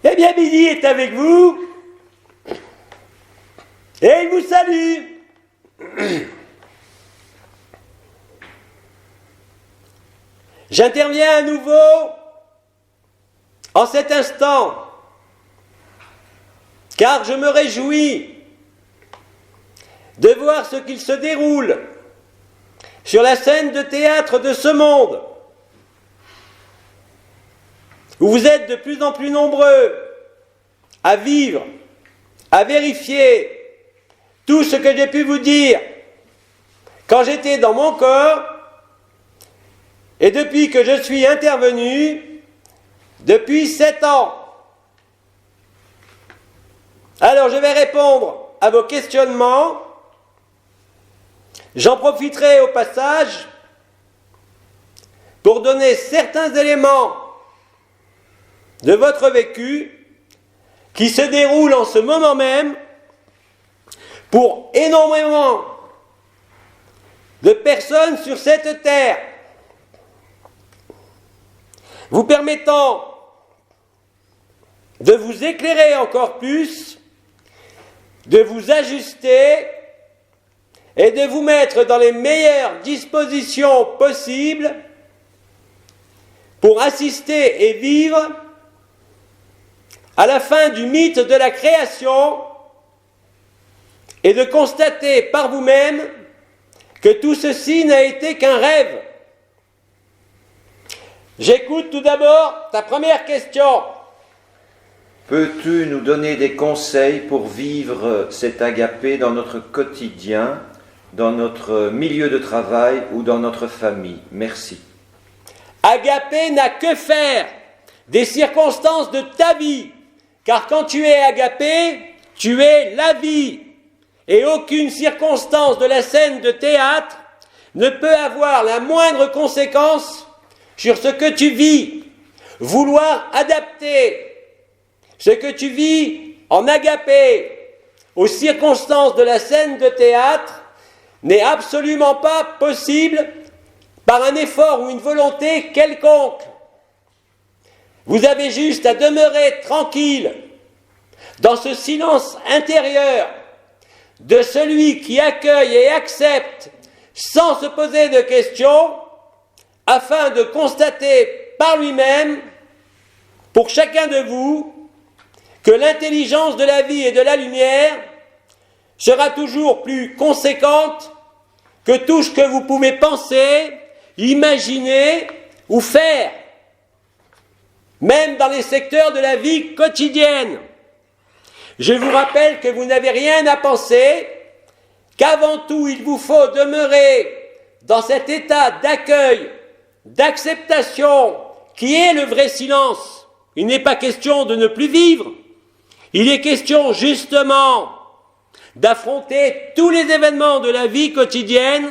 Eh bien, Billy est avec vous et il vous salue. J'interviens à nouveau en cet instant, car je me réjouis de voir ce qu'il se déroule sur la scène de théâtre de ce monde, où vous êtes de plus en plus nombreux à vivre, à vérifier tout ce que j'ai pu vous dire quand j'étais dans mon corps et depuis que je suis intervenu depuis 7 ans. Alors je vais répondre à vos questionnements. J'en profiterai au passage pour donner certains éléments de votre vécu qui se déroule en ce moment même pour énormément de personnes sur cette terre, vous permettant de vous éclairer encore plus, de vous ajuster et de vous mettre dans les meilleures dispositions possibles pour assister et vivre à la fin du mythe de la création et de constater par vous-même que tout ceci n'a été qu'un rêve. J'écoute tout d'abord ta première question. Peux-tu nous donner des conseils pour vivre cet agapé dans notre quotidien, dans notre milieu de travail ou dans notre famille? Merci. Agapé n'a que faire des circonstances de ta vie, car quand tu es agapé, tu es la vie. Et aucune circonstance de la scène de théâtre ne peut avoir la moindre conséquence sur ce que tu vis. Vouloir adapter ce que tu vis en agapé aux circonstances de la scène de théâtre n'est absolument pas possible par un effort ou une volonté quelconque. Vous avez juste à demeurer tranquille dans ce silence intérieur de celui qui accueille et accepte sans se poser de questions, afin de constater par lui-même, pour chacun de vous, que l'intelligence de la vie et de la lumière sera toujours plus conséquente que tout ce que vous pouvez penser, imaginer ou faire, même dans les secteurs de la vie quotidienne. Je vous rappelle que vous n'avez rien à penser, qu'avant tout il vous faut demeurer dans cet état d'accueil, d'acceptation qui est le vrai silence. Il n'est pas question de ne plus vivre, il est question justement d'affronter tous les événements de la vie quotidienne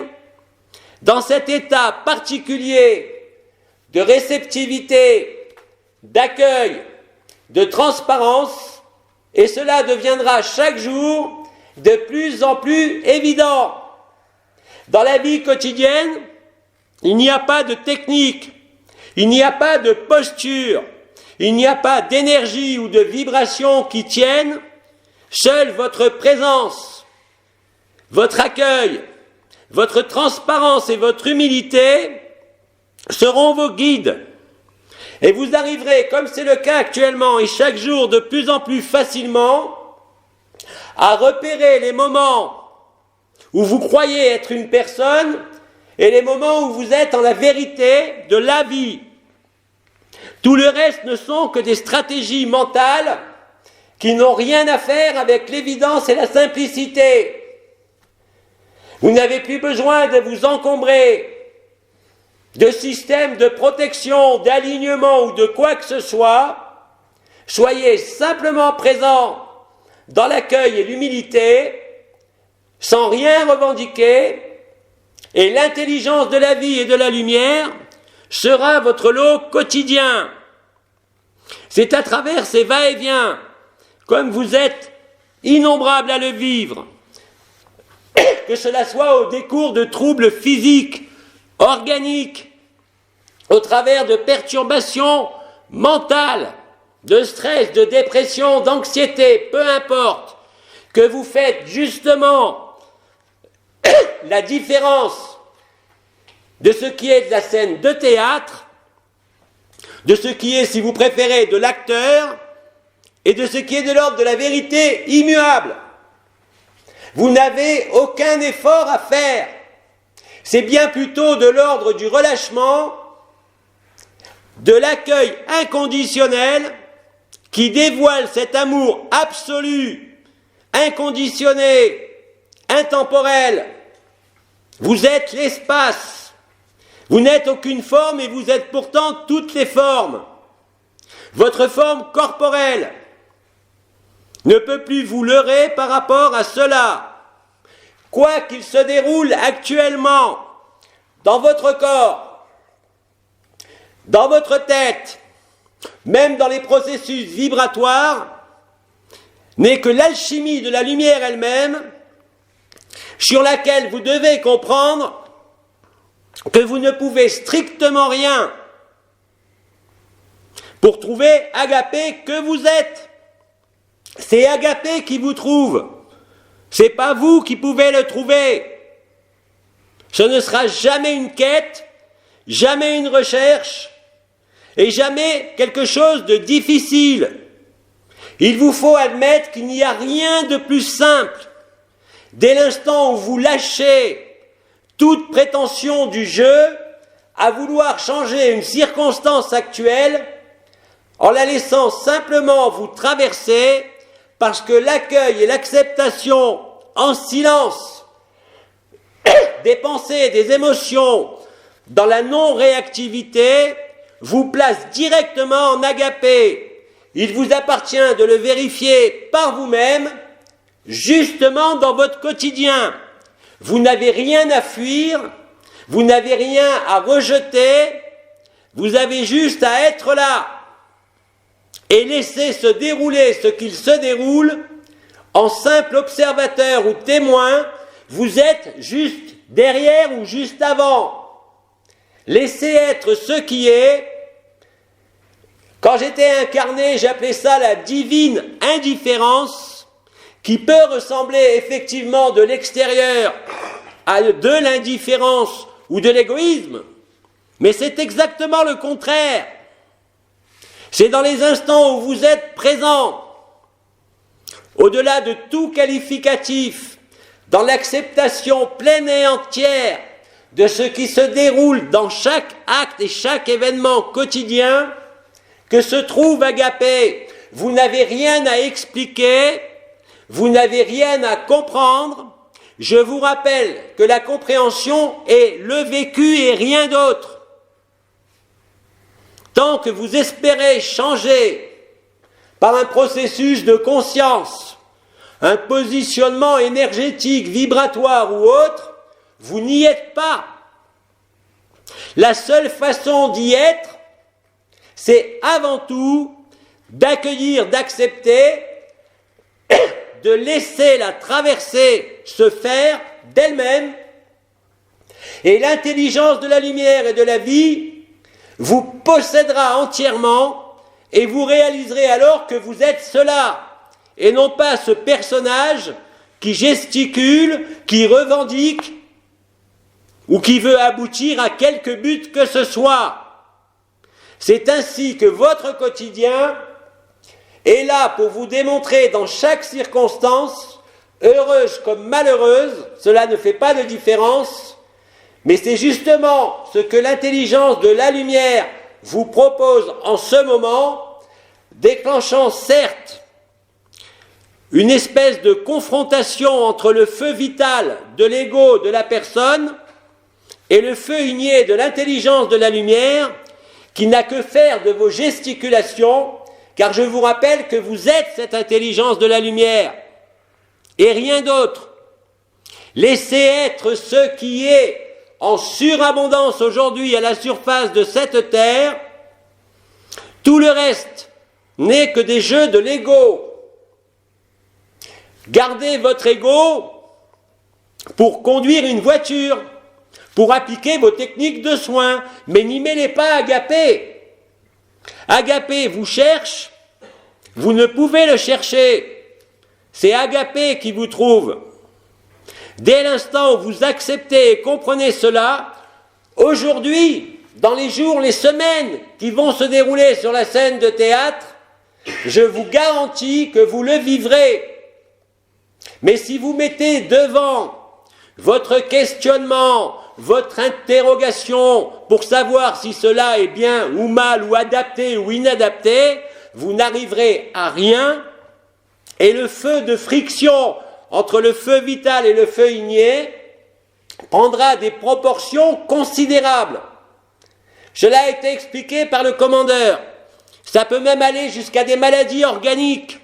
dans cet état particulier de réceptivité, d'accueil, de transparence, et cela deviendra chaque jour de plus en plus évident. Dans la vie quotidienne, il n'y a pas de technique, il n'y a pas de posture, il n'y a pas d'énergie ou de vibration qui tiennent. Seule votre présence, votre accueil, votre transparence et votre humilité seront vos guides. Et vous arriverez, comme c'est le cas actuellement et chaque jour de plus en plus facilement, à repérer les moments où vous croyez être une personne et les moments où vous êtes en la vérité de la vie. Tout le reste ne sont que des stratégies mentales qui n'ont rien à faire avec l'évidence et la simplicité. Vous n'avez plus besoin de vous encombrer de systèmes de protection, d'alignement ou de quoi que ce soit. Soyez simplement présents dans l'accueil et l'humilité, sans rien revendiquer, et l'intelligence de la vie et de la lumière sera votre lot quotidien. C'est à travers ces va-et-vient, comme vous êtes innombrables à le vivre, que cela soit au décours de troubles physiques, organiques, au travers de perturbations mentales, de stress, de dépression, d'anxiété, peu importe, que vous faites justement la différence de ce qui est de la scène de théâtre, de ce qui est, si vous préférez, de l'acteur, et de ce qui est de l'ordre de la vérité immuable. Vous n'avez aucun effort à faire. C'est bien plutôt de l'ordre du relâchement, de l'accueil inconditionnel qui dévoile cet amour absolu, inconditionné, intemporel. Vous êtes l'espace. Vous n'êtes aucune forme et vous êtes pourtant toutes les formes. Votre forme corporelle ne peut plus vous leurrer par rapport à cela. Quoi qu'il se déroule actuellement dans votre corps, dans votre tête, même dans les processus vibratoires, n'est que l'alchimie de la lumière elle-même, sur laquelle vous devez comprendre que vous ne pouvez strictement rien pour trouver Agapé que vous êtes. C'est Agapé qui vous trouve. C'est pas vous qui pouvez le trouver. Ce ne sera jamais une quête, jamais une recherche, et jamais quelque chose de difficile. Il vous faut admettre qu'il n'y a rien de plus simple. Dès l'instant où vous lâchez toute prétention du jeu à vouloir changer une circonstance actuelle, en la laissant simplement vous traverser, parce que l'accueil et l'acceptation en silence des pensées et des émotions dans la non-réactivité vous place directement en agapé. Il vous appartient de le vérifier par vous-même, justement dans votre quotidien. Vous n'avez rien à fuir, vous n'avez rien à rejeter, vous avez juste à être là et laisser se dérouler ce qu'il se déroule. En simple observateur ou témoin, vous êtes juste derrière ou juste avant. Laissez être ce qui est. Quand j'étais incarné, j'appelais ça la divine indifférence, qui peut ressembler effectivement de l'extérieur à de l'indifférence ou de l'égoïsme, mais c'est exactement le contraire. C'est dans les instants où vous êtes présent, au-delà de tout qualificatif, dans l'acceptation pleine et entière de ce qui se déroule dans chaque acte et chaque événement quotidien, que se trouve Agapé. Vous n'avez rien à expliquer, vous n'avez rien à comprendre. Je vous rappelle que la compréhension est le vécu et rien d'autre. Tant que vous espérez changer par un processus de conscience, un positionnement énergétique, vibratoire ou autre, vous n'y êtes pas. La seule façon d'y être, c'est avant tout d'accueillir, d'accepter, de laisser la traversée se faire d'elle-même, et l'intelligence de la lumière et de la vie vous possédera entièrement, et vous réaliserez alors que vous êtes cela, et non pas ce personnage qui gesticule, qui revendique, ou qui veut aboutir à quelque but que ce soit. C'est ainsi que votre quotidien est là pour vous démontrer dans chaque circonstance, heureuse comme malheureuse, cela ne fait pas de différence, mais c'est justement ce que l'intelligence de la lumière vous propose en ce moment, déclenchant certes une espèce de confrontation entre le feu vital de l'ego de la personne et le feu igné de l'intelligence de la lumière, qui n'a que faire de vos gesticulations, car je vous rappelle que vous êtes cette intelligence de la lumière, et rien d'autre. Laissez être ce qui est en surabondance aujourd'hui à la surface de cette terre. Tout le reste n'est que des jeux de l'ego. Gardez votre ego pour conduire une voiture, pour appliquer vos techniques de soins, mais n'y mêlez pas Agapé. Agapé vous cherche Vous ne pouvez le chercher. C'est Agapé qui vous trouve. Dès l'instant où vous acceptez et comprenez cela, aujourd'hui, dans les jours, les semaines qui vont se dérouler sur la scène de théâtre, je vous garantis que vous le vivrez. Mais si vous mettez devant votre questionnement, votre interrogation pour savoir si cela est bien ou mal ou adapté ou inadapté, vous n'arriverez à rien et le feu de friction entre le feu vital et le feu igné prendra des proportions considérables. Cela a été expliqué par le commandeur. Ça peut même aller jusqu'à des maladies organiques,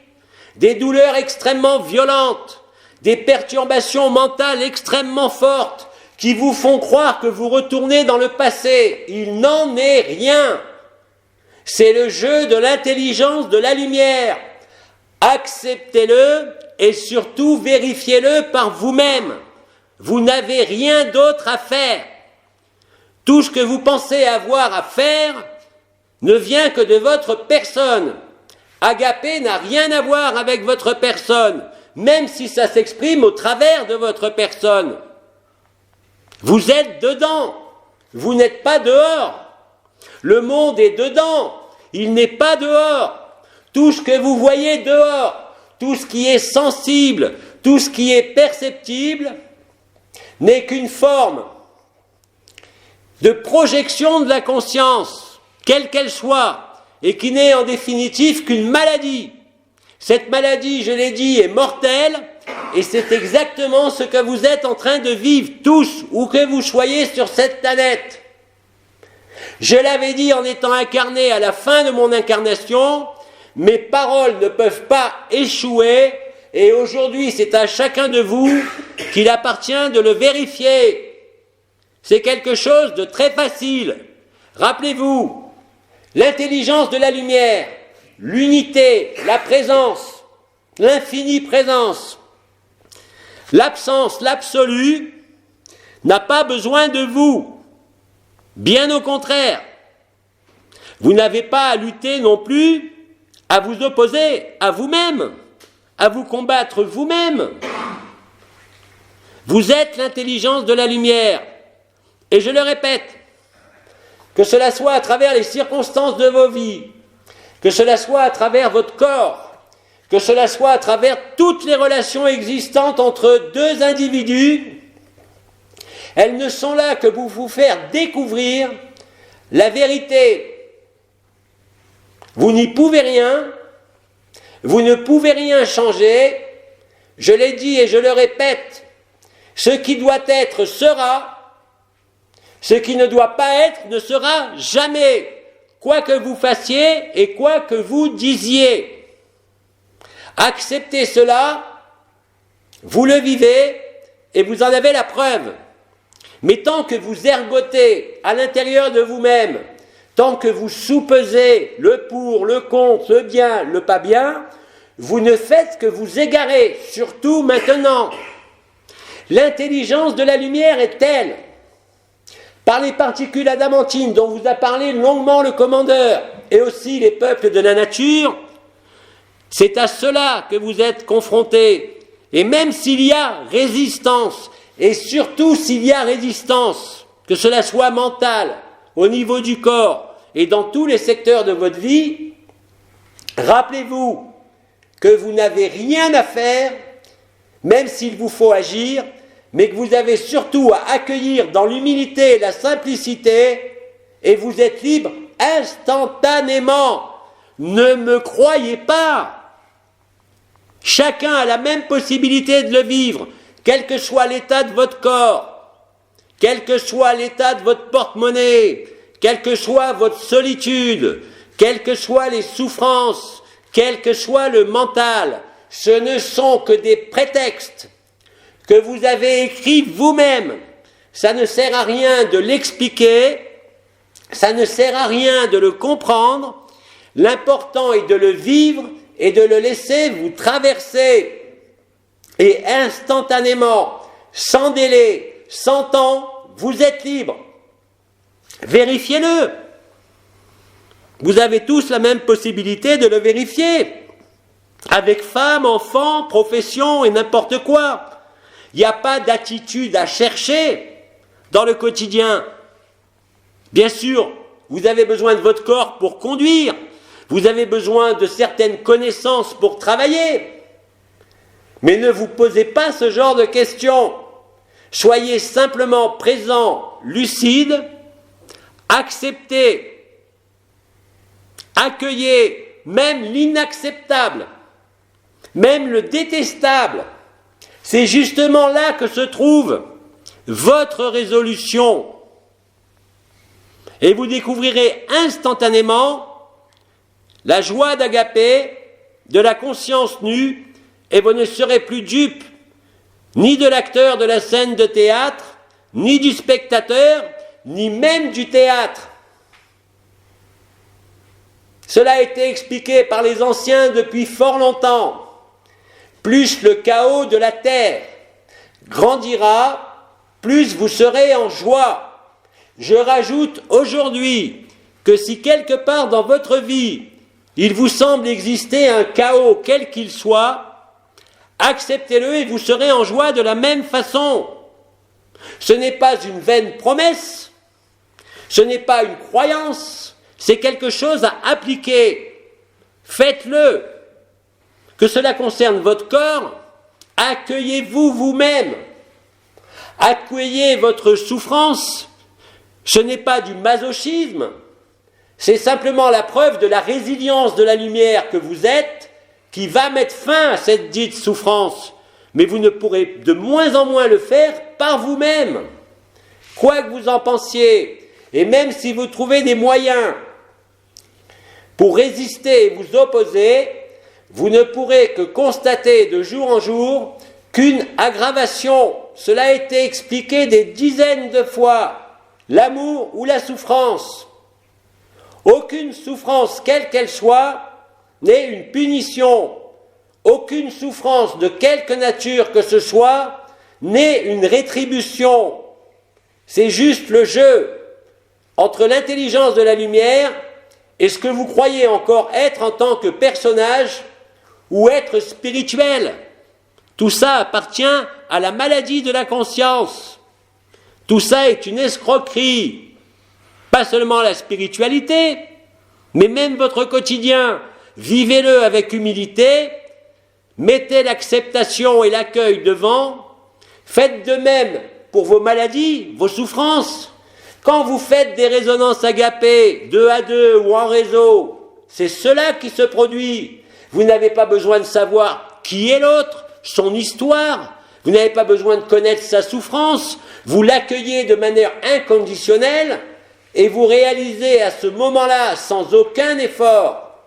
des douleurs extrêmement violentes, des perturbations mentales extrêmement fortes qui vous font croire que vous retournez dans le passé. Il n'en est rien. C'est le jeu de l'intelligence de la lumière. Acceptez-le et surtout vérifiez-le par vous-même. Vous n'avez rien d'autre à faire. Tout ce que vous pensez avoir à faire ne vient que de votre personne. Agapé n'a rien à voir avec votre personne, même si ça s'exprime au travers de votre personne. Vous êtes dedans, vous n'êtes pas dehors. Le monde est dedans, il n'est pas dehors. Tout ce que vous voyez dehors, tout ce qui est sensible, tout ce qui est perceptible, n'est qu'une forme de projection de la conscience, quelle qu'elle soit, et qui n'est en définitive qu'une maladie. Cette maladie, je l'ai dit, est mortelle, et c'est exactement ce que vous êtes en train de vivre tous, où que vous soyez sur cette planète. Je l'avais dit en étant incarné à la fin de mon incarnation, mes paroles ne peuvent pas échouer, et aujourd'hui c'est à chacun de vous qu'il appartient de le vérifier. C'est quelque chose de très facile. Rappelez-vous, l'intelligence de la lumière, l'unité, la présence, l'infinie présence, l'absence, l'absolu, n'a pas besoin de vous. Bien au contraire. Vous n'avez pas à lutter non plus, à vous opposer à vous-même, à vous combattre vous-même. Vous êtes l'intelligence de la lumière. Et je le répète, que cela soit à travers les circonstances de vos vies, que cela soit à travers votre corps, que cela soit à travers toutes les relations existantes entre deux individus, elles ne sont là que pour vous faire découvrir la vérité. Vous n'y pouvez rien, vous ne pouvez rien changer. Je l'ai dit et je le répète, ce qui doit être sera, ce qui ne doit pas être ne sera jamais, quoi que vous fassiez et quoi que vous disiez. Acceptez cela, vous le vivez et vous en avez la preuve. Mais tant que vous ergotez à l'intérieur de vous-même, tant que vous soupesez le pour, le contre, le bien, le pas bien, vous ne faites que vous égarer, surtout maintenant. L'intelligence de la lumière est telle, par les particules adamantines dont vous a parlé longuement le commandeur, et aussi les peuples de la nature, c'est à cela que vous êtes confrontés. Et même s'il y a résistance, et surtout s'il y a résistance, que cela soit mentale, au niveau du corps, et dans tous les secteurs de votre vie, rappelez-vous que vous n'avez rien à faire, même s'il vous faut agir, mais que vous avez surtout à accueillir dans l'humilité et la simplicité, et vous êtes libre instantanément. Ne me croyez pas. Chacun a la même possibilité de le vivre, quel que soit l'état de votre corps, quel que soit l'état de votre porte-monnaie, quelle que soit votre solitude, quelles que soient les souffrances, quel que soit le mental. Ce ne sont que des prétextes que vous avez écrits vous-même. Ça ne sert à rien de l'expliquer, ça ne sert à rien de le comprendre. L'important est de le vivre et de le laisser vous traverser. Et instantanément, sans délai, sans temps, vous êtes libre. Vérifiez-le. Vous avez tous la même possibilité de le vérifier. avec femmes, enfants, profession et n'importe quoi. Il n'y a pas d'attitude à chercher dans le quotidien. Bien sûr, vous avez besoin de votre corps pour conduire, vous avez besoin de certaines connaissances pour travailler, mais ne vous posez pas ce genre de questions. Soyez simplement présent, lucide, acceptez, accueillez même l'inacceptable, même le détestable. C'est justement là que se trouve votre résolution. Et vous découvrirez instantanément la joie d'Agapé, de la conscience nue, et vous ne serez plus dupe ni de l'acteur de la scène de théâtre, ni du spectateur, ni même du théâtre. Cela a été expliqué par les anciens depuis fort longtemps. Plus le chaos de la terre grandira, plus vous serez en joie. Je rajoute aujourd'hui que si quelque part dans votre vie, il vous semble exister un chaos quel qu'il soit, acceptez-le et vous serez en joie de la même façon. Ce n'est pas une vaine promesse, ce n'est pas une croyance, c'est quelque chose à appliquer. Faites-le. Que cela concerne votre corps, accueillez-vous vous-même. Accueillez votre souffrance. Ce n'est pas du masochisme, c'est simplement la preuve de la résilience de la lumière que vous êtes qui va mettre fin à cette dite souffrance. Mais vous ne pourrez de moins en moins le faire par vous-même. Quoi que vous en pensiez, et même si vous trouvez des moyens pour résister et vous opposer, vous ne pourrez que constater de jour en jour qu'une aggravation, cela a été expliqué des dizaines de fois, l'amour ou la souffrance. Aucune souffrance, quelle qu'elle soit, n'est une punition. Aucune souffrance de quelque nature que ce soit n'est une rétribution. C'est juste le jeu entre l'intelligence de la lumière et ce que vous croyez encore être en tant que personnage ou être spirituel. Tout ça appartient à la maladie de la conscience. Tout ça est une escroquerie. Pas seulement la spiritualité, mais même votre quotidien. Vivez-le avec humilité, mettez l'acceptation et l'accueil devant, faites de même pour vos maladies, vos souffrances. Quand vous faites des résonances agapées, 2 à 2 ou en réseau, c'est cela qui se produit. Vous n'avez pas besoin de savoir qui est l'autre, son histoire, vous n'avez pas besoin de connaître sa souffrance, vous l'accueillez de manière inconditionnelle et vous réalisez à ce moment-là, sans aucun effort,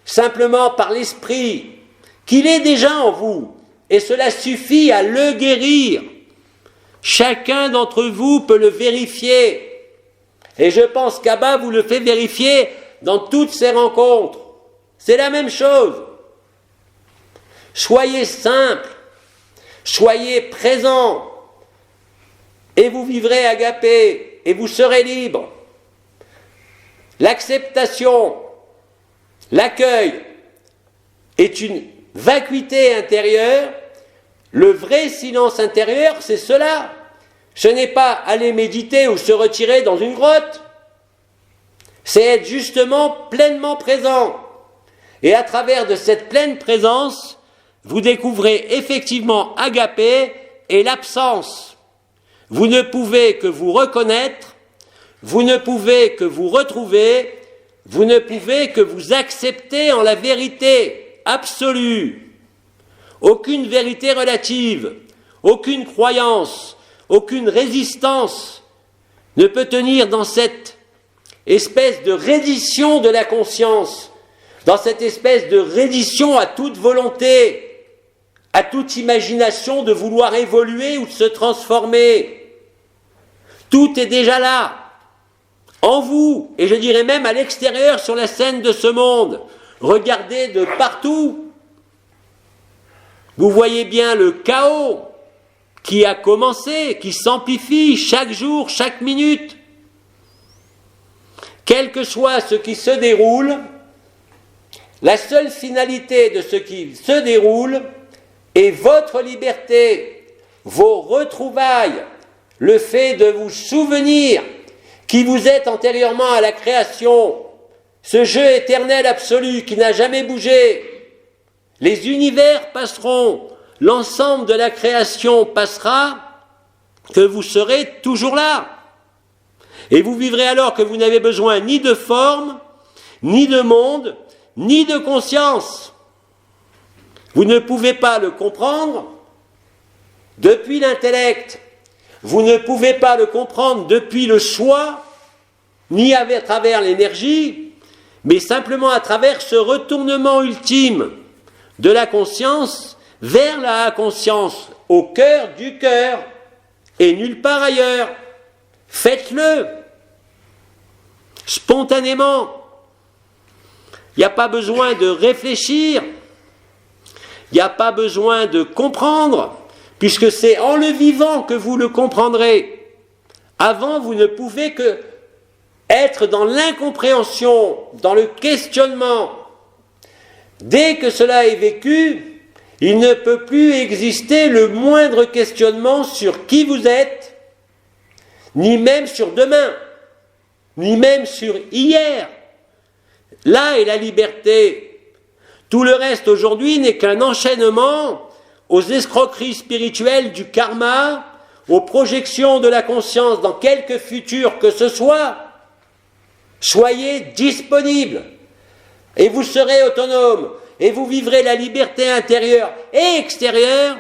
simplement par l'esprit, qu'il est déjà en vous, et cela suffit à le guérir. Chacun d'entre vous peut le vérifier, et je pense qu'Abba vous le fait vérifier dans toutes ces rencontres. C'est la même chose. Soyez simple, soyez présent, et vous vivrez agapé, et vous serez libre. L'acceptation, l'accueil est une vacuité intérieure. Le vrai silence intérieur, c'est cela. Ce n'est pas aller méditer ou se retirer dans une grotte. C'est être justement pleinement présent. Et à travers de cette pleine présence, vous découvrez effectivement agapé et l'absence. Vous ne pouvez que vous reconnaître, vous ne pouvez que vous retrouver, vous ne pouvez que vous accepter en la vérité absolue. Aucune vérité relative, aucune croyance, aucune résistance ne peut tenir dans cette espèce de reddition de la conscience, dans cette espèce de reddition à toute volonté, à toute imagination de vouloir évoluer ou de se transformer. Tout est déjà là, en vous, et je dirais même à l'extérieur sur la scène de ce monde. Regardez de partout. Vous voyez bien le chaos qui a commencé, qui s'amplifie chaque jour, chaque minute. Quel que soit ce qui se déroule, La seule finalité de ce qui se déroule est votre liberté, vos retrouvailles, le fait de vous souvenir qui vous êtes antérieurement à la création, ce jeu éternel absolu qui n'a jamais bougé. Les univers passeront, l'ensemble de la création passera, que vous serez toujours là. Et vous vivrez alors que vous n'avez besoin ni de forme, ni de monde, ni de conscience. Vous ne pouvez pas le comprendre depuis l'intellect. Vous ne pouvez pas le comprendre depuis le choix, ni à travers l'énergie, mais simplement à travers ce retournement ultime de la conscience vers la conscience, au cœur du cœur, et nulle part ailleurs. Faites-le spontanément. Il n'y a pas besoin de réfléchir, il n'y a pas besoin de comprendre, puisque c'est en le vivant que vous le comprendrez. Avant, vous ne pouvez que être dans l'incompréhension, dans le questionnement. Dès que cela est vécu, il ne peut plus exister le moindre questionnement sur qui vous êtes, ni même sur demain, ni même sur hier. Là est la liberté. Tout le reste aujourd'hui n'est qu'un enchaînement aux escroqueries spirituelles du karma, aux projections de la conscience dans quelque futur que ce soit. Soyez disponibles et vous serez autonome et vous vivrez la liberté intérieure et extérieure,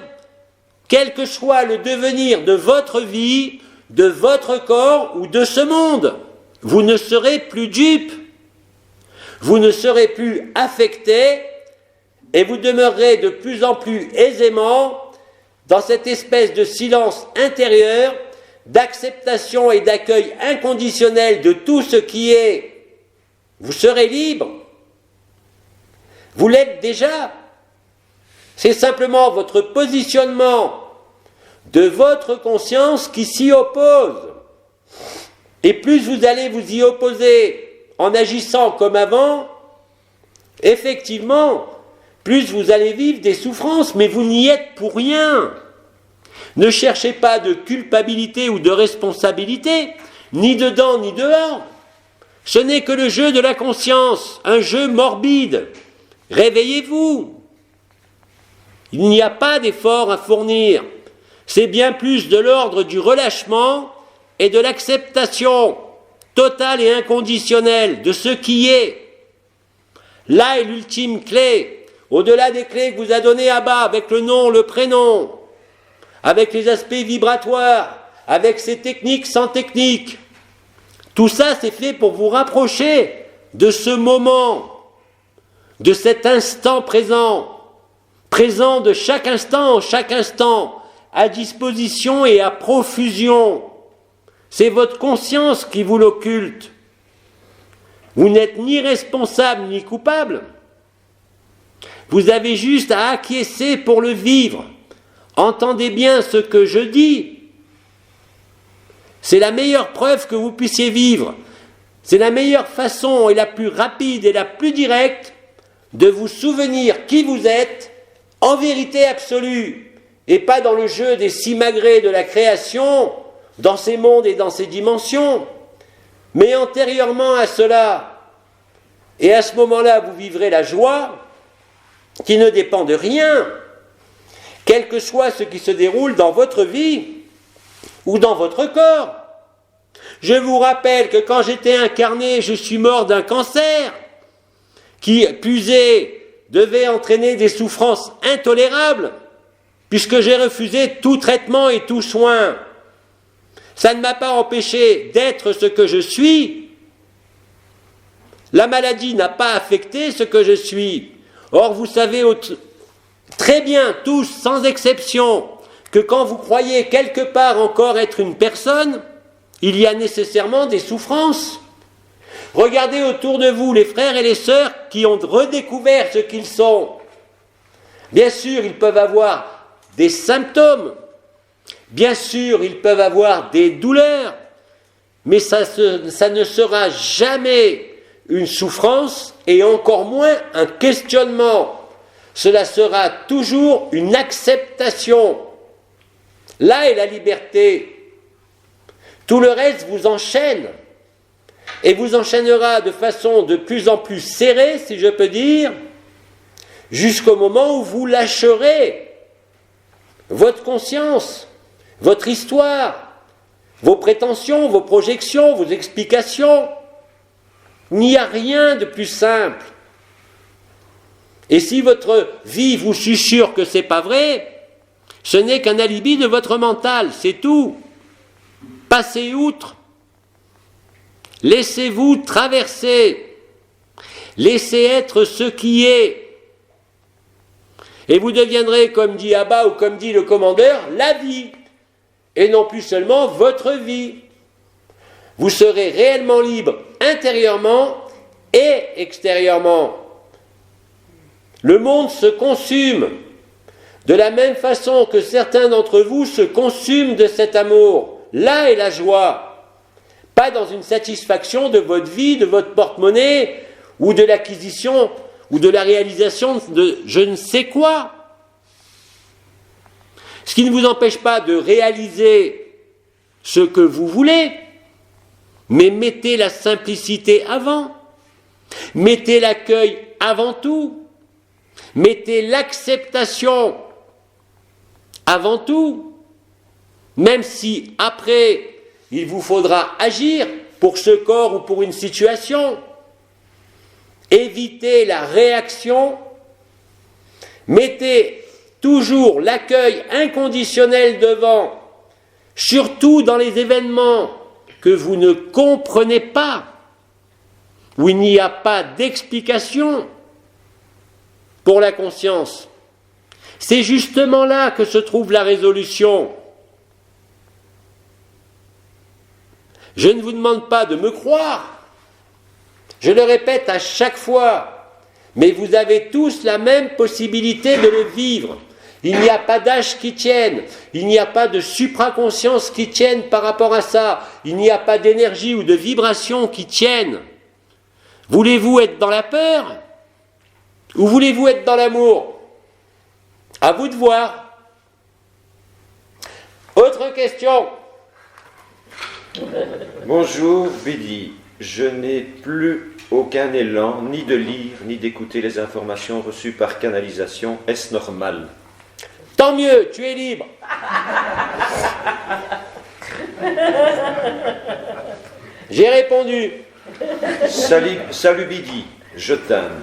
quel que soit le devenir de votre vie, de votre corps ou de ce monde. Vous ne serez plus dupes, vous ne serez plus affectés et vous demeurerez de plus en plus aisément dans cette espèce de silence intérieur, d'acceptation et d'accueil inconditionnel de tout ce qui est. Vous serez libre. Vous l'êtes déjà. C'est simplement votre positionnement de votre conscience qui s'y oppose. Et plus vous allez vous y opposer en agissant comme avant, effectivement, plus vous allez vivre des souffrances, mais vous n'y êtes pour rien. Ne cherchez pas de culpabilité ou de responsabilité, ni dedans ni dehors. Ce n'est que le jeu de la conscience, un jeu morbide. Réveillez-vous. Il n'y a pas d'effort à fournir. C'est bien plus de l'ordre du relâchement et de l'acceptation totale et inconditionnelle de ce qui est. Là est l'ultime clé, au-delà des clés que vous a données Abba, avec le nom, le prénom, avec les aspects vibratoires, avec ces techniques sans technique. Tout ça, c'est fait pour vous rapprocher de ce moment, de cet instant présent, présent de chaque instant en chaque instant, à disposition et à profusion. C'est votre conscience qui vous l'occulte. Vous n'êtes ni responsable ni coupable. Vous avez juste à acquiescer pour le vivre. Entendez bien ce que je dis. C'est la meilleure preuve que vous puissiez vivre. C'est la meilleure façon et la plus rapide et la plus directe de vous souvenir qui vous êtes en vérité absolue et pas dans le jeu des simagrées de la création, dans ces mondes et dans ces dimensions, mais antérieurement à cela. Et à ce moment-là, vous vivrez la joie qui ne dépend de rien, quel que soit ce qui se déroule dans votre vie ou dans votre corps. Je vous rappelle que quand j'étais incarné, je suis mort d'un cancer qui, plus est, devait entraîner des souffrances intolérables puisque j'ai refusé tout traitement et tout soin. Ça ne m'a pas empêché d'être ce que je suis. La maladie n'a pas affecté ce que je suis. Or, vous savez très bien, tous, sans exception, que quand vous croyez quelque part encore être une personne, il y a nécessairement des souffrances. Regardez autour de vous les frères et les sœurs qui ont redécouvert ce qu'ils sont. Bien sûr, ils peuvent avoir des symptômes. Bien sûr, ils peuvent avoir des douleurs. Mais ça ne sera jamais une souffrance et encore moins un questionnement. Cela sera toujours une acceptation. Là est la liberté. Tout le reste vous enchaîne et vous enchaînera de façon de plus en plus serrée, si je peux dire, jusqu'au moment où vous lâcherez votre conscience, votre histoire, vos prétentions, vos projections, vos explications. Il n'y a rien de plus simple. Et si votre vie vous susurre que ce n'est pas vrai, ce n'est qu'un alibi de votre mental, c'est tout. Passez outre. Laissez-vous traverser. Laissez être ce qui est. Et vous deviendrez, comme dit Abba ou comme dit le commandeur, la vie. Et non plus seulement votre vie. Vous serez réellement libre intérieurement et extérieurement. Le monde se consume de la même façon que certains d'entre vous se consument de cet amour. Là est la joie. Pas dans une satisfaction de votre vie, de votre porte-monnaie ou de l'acquisition ou de la réalisation de je ne sais quoi. Ce qui ne vous empêche pas de réaliser ce que vous voulez, mais mettez la simplicité avant, mettez l'accueil avant tout, mettez l'acceptation avant tout, même si après il vous faudra agir pour ce corps ou pour une situation. Évitez la réaction, mettez toujours l'accueil inconditionnel devant, surtout dans les événements que vous ne comprenez pas, où il n'y a pas d'explication pour la conscience. C'est justement là que se trouve la résolution. Je ne vous demande pas de me croire, je le répète à chaque fois, mais vous avez tous la même possibilité de le vivre. Il n'y a pas d'âge qui tienne, il n'y a pas de supraconscience qui tienne par rapport à ça, il n'y a pas d'énergie ou de vibration qui tienne. Voulez-vous être dans la peur ou voulez-vous être dans l'amour? À vous de voir. Autre question. Bonjour Bidi, je n'ai plus aucun élan ni de lire ni d'écouter les informations reçues par canalisation. Est-ce normal? Tant mieux, tu es libre. J'ai répondu. Salut Bidi, je t'aime.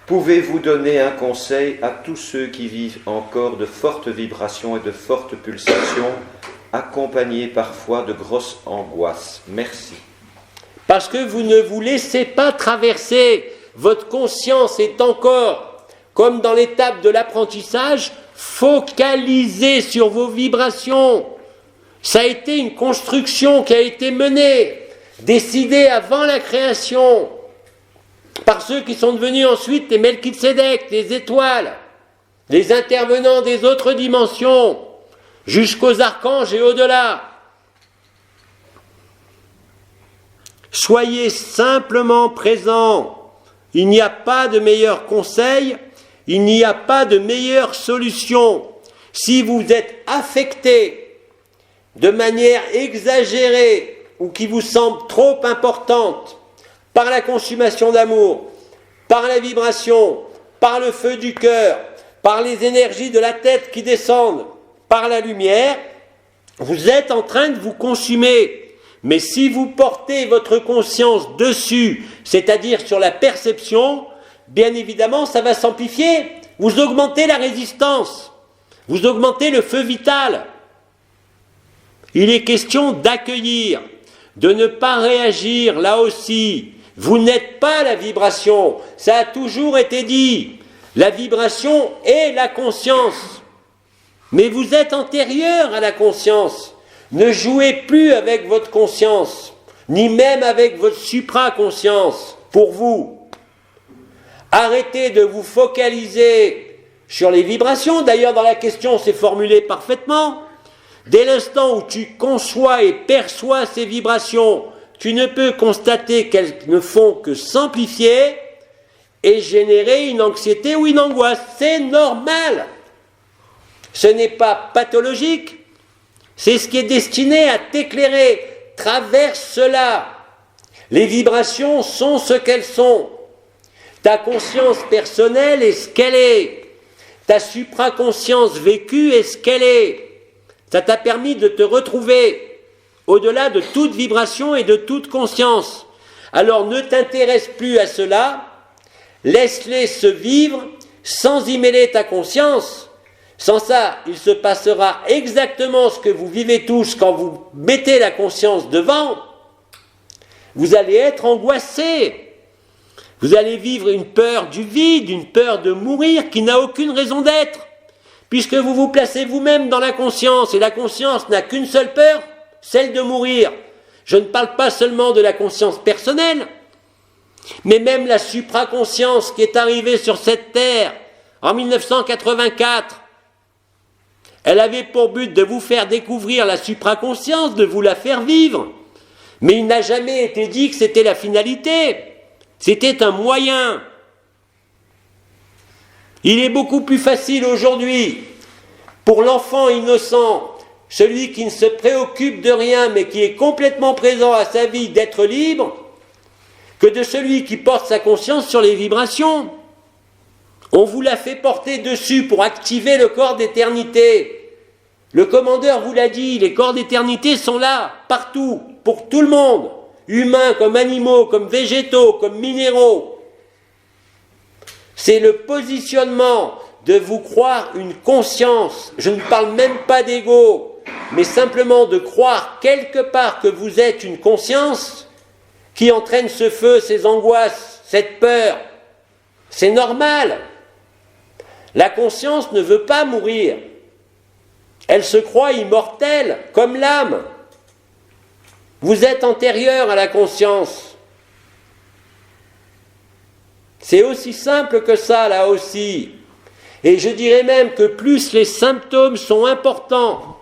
Pouvez-vous donner un conseil à tous ceux qui vivent encore de fortes vibrations et de fortes pulsations, accompagnées parfois de grosses angoisses? Merci. Parce que vous ne vous laissez pas traverser. Votre conscience est encore, comme dans l'étape de l'apprentissage, focalisée sur vos vibrations. Ça a été une construction qui a été menée, décidée avant la création, par ceux qui sont devenus ensuite les Melchizedek, les étoiles, les intervenants des autres dimensions, jusqu'aux archanges et au-delà. Soyez simplement présents. Il n'y a pas de meilleur conseil, il n'y a pas de meilleure solution. Si vous êtes affecté de manière exagérée ou qui vous semble trop importante par la consommation d'amour, par la vibration, par le feu du cœur, par les énergies de la tête qui descendent, par la lumière, vous êtes en train de vous consumer. Mais si vous portez votre conscience dessus, c'est-à-dire sur la perception, bien évidemment, ça va s'amplifier. Vous augmentez la résistance, vous augmentez le feu vital. Il est question d'accueillir, de ne pas réagir là aussi. Vous n'êtes pas la vibration, ça a toujours été dit. La vibration est la conscience. Mais vous êtes antérieur à la conscience. Ne jouez plus avec votre conscience, ni même avec votre supraconscience, pour vous. Arrêtez de vous focaliser sur les vibrations. D'ailleurs, dans la question, c'est formulé parfaitement. Dès l'instant où tu conçois et perçois ces vibrations, tu ne peux constater qu'elles ne font que s'amplifier et générer une anxiété ou une angoisse. C'est normal. Ce n'est pas pathologique. C'est ce qui est destiné à t'éclairer. Traverse cela. Les vibrations sont ce qu'elles sont. Ta conscience personnelle est ce qu'elle est. Ta supraconscience vécue est ce qu'elle est. Ça t'a permis de te retrouver au-delà de toute vibration et de toute conscience. Alors ne t'intéresse plus à cela, laisse-les se vivre sans y mêler ta conscience. Sans ça, il se passera exactement ce que vous vivez tous quand vous mettez la conscience devant. Vous allez être angoissé. Vous allez vivre une peur du vide, une peur de mourir qui n'a aucune raison d'être, puisque vous vous placez vous-même dans la conscience, et la conscience n'a qu'une seule peur, celle de mourir. Je ne parle pas seulement de la conscience personnelle, mais même la supraconscience qui est arrivée sur cette terre en 1984. Elle avait pour but de vous faire découvrir la supraconscience, de vous la faire vivre. Mais il n'a jamais été dit que c'était la finalité. C'était un moyen. Il est beaucoup plus facile aujourd'hui pour l'enfant innocent, celui qui ne se préoccupe de rien mais qui est complètement présent à sa vie, d'être libre, que de celui qui porte sa conscience sur les vibrations. On vous l'a fait porter dessus pour activer le corps d'éternité. Le commandeur vous l'a dit, les corps d'éternité sont là, partout, pour tout le monde, humains comme animaux, comme végétaux, comme minéraux. C'est le positionnement de vous croire une conscience. Je ne parle même pas d'ego, mais simplement de croire quelque part que vous êtes une conscience qui entraîne ce feu, ces angoisses, cette peur. C'est normal. La conscience ne veut pas mourir. Elle se croit immortelle, comme l'âme. Vous êtes antérieur à la conscience. C'est aussi simple que ça, là aussi. Et je dirais même que plus les symptômes sont importants,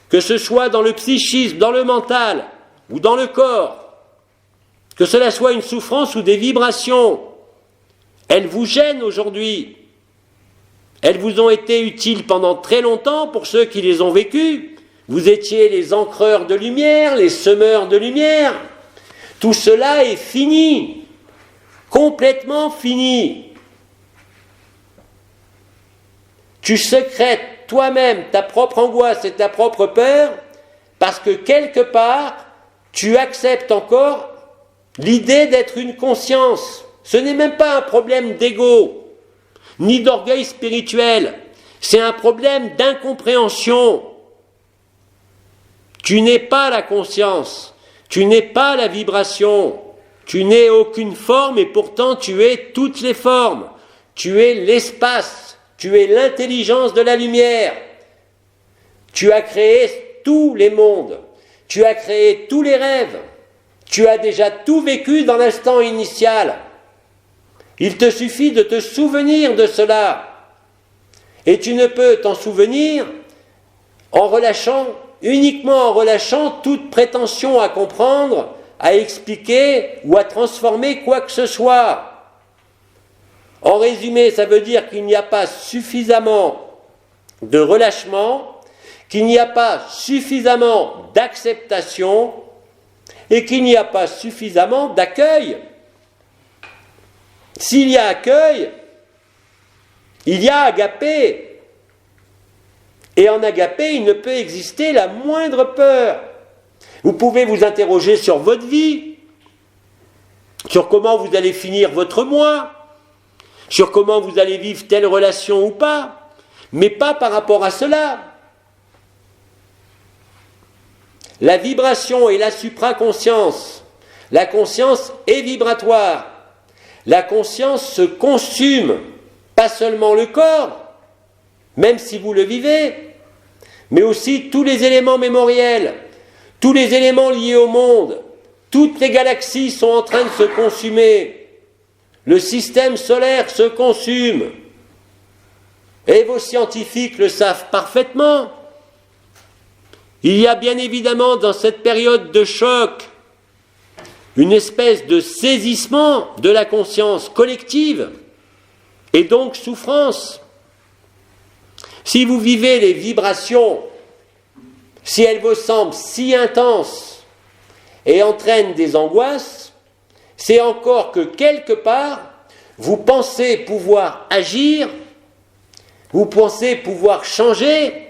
que ce soit dans le psychisme, dans le mental ou dans le corps, que cela soit une souffrance ou des vibrations, elles vous gênent aujourd'hui. Elles vous ont été utiles pendant très longtemps pour ceux qui les ont vécues. Vous étiez les ancreurs de lumière, les semeurs de lumière. Tout cela est fini, complètement fini. Tu secrètes toi-même ta propre angoisse et ta propre peur parce que quelque part, tu acceptes encore l'idée d'être une conscience. Ce n'est même pas un problème d'ego, ni d'orgueil spirituel. C'est un problème d'incompréhension. Tu n'es pas la conscience, tu n'es pas la vibration, tu n'es aucune forme et pourtant tu es toutes les formes. Tu es l'espace, tu es l'intelligence de la lumière. Tu as créé tous les mondes, tu as créé tous les rêves, tu as déjà tout vécu dans l'instant initial. Il te suffit de te souvenir de cela. Et tu ne peux t'en souvenir uniquement en relâchant toute prétention à comprendre, à expliquer ou à transformer quoi que ce soit. En résumé, ça veut dire qu'il n'y a pas suffisamment de relâchement, qu'il n'y a pas suffisamment d'acceptation et qu'il n'y a pas suffisamment d'accueil. S'il y a accueil, il y a agapé. Et en agapé, il ne peut exister la moindre peur. Vous pouvez vous interroger sur votre vie, sur comment vous allez finir votre mois, sur comment vous allez vivre telle relation ou pas, mais pas par rapport à cela. La vibration et la supraconscience. La conscience est vibratoire. La conscience se consume, pas seulement le corps, même si vous le vivez, mais aussi tous les éléments mémoriels, tous les éléments liés au monde. Toutes les galaxies sont en train de se consumer. Le système solaire se consume. Et vos scientifiques le savent parfaitement. Il y a bien évidemment dans cette période de choc une espèce de saisissement de la conscience collective et donc souffrance. Si vous vivez les vibrations, si elles vous semblent si intenses et entraînent des angoisses, c'est encore que quelque part, vous pensez pouvoir agir, vous pensez pouvoir changer,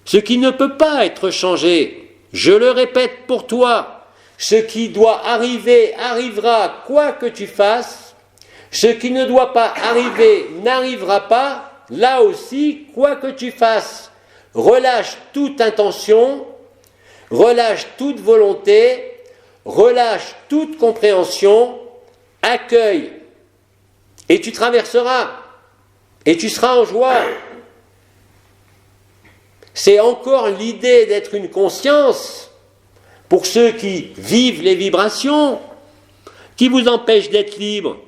ce qui ne peut pas être changé. Je le répète pour toi, ce qui doit arriver arrivera quoi que tu fasses, ce qui ne doit pas arriver n'arrivera pas, là aussi, quoi que tu fasses. Relâche toute intention, relâche toute volonté, relâche toute compréhension, accueille, et tu traverseras, et tu seras en joie. C'est encore l'idée d'être une conscience, pour ceux qui vivent les vibrations, qui vous empêchent d'être libres.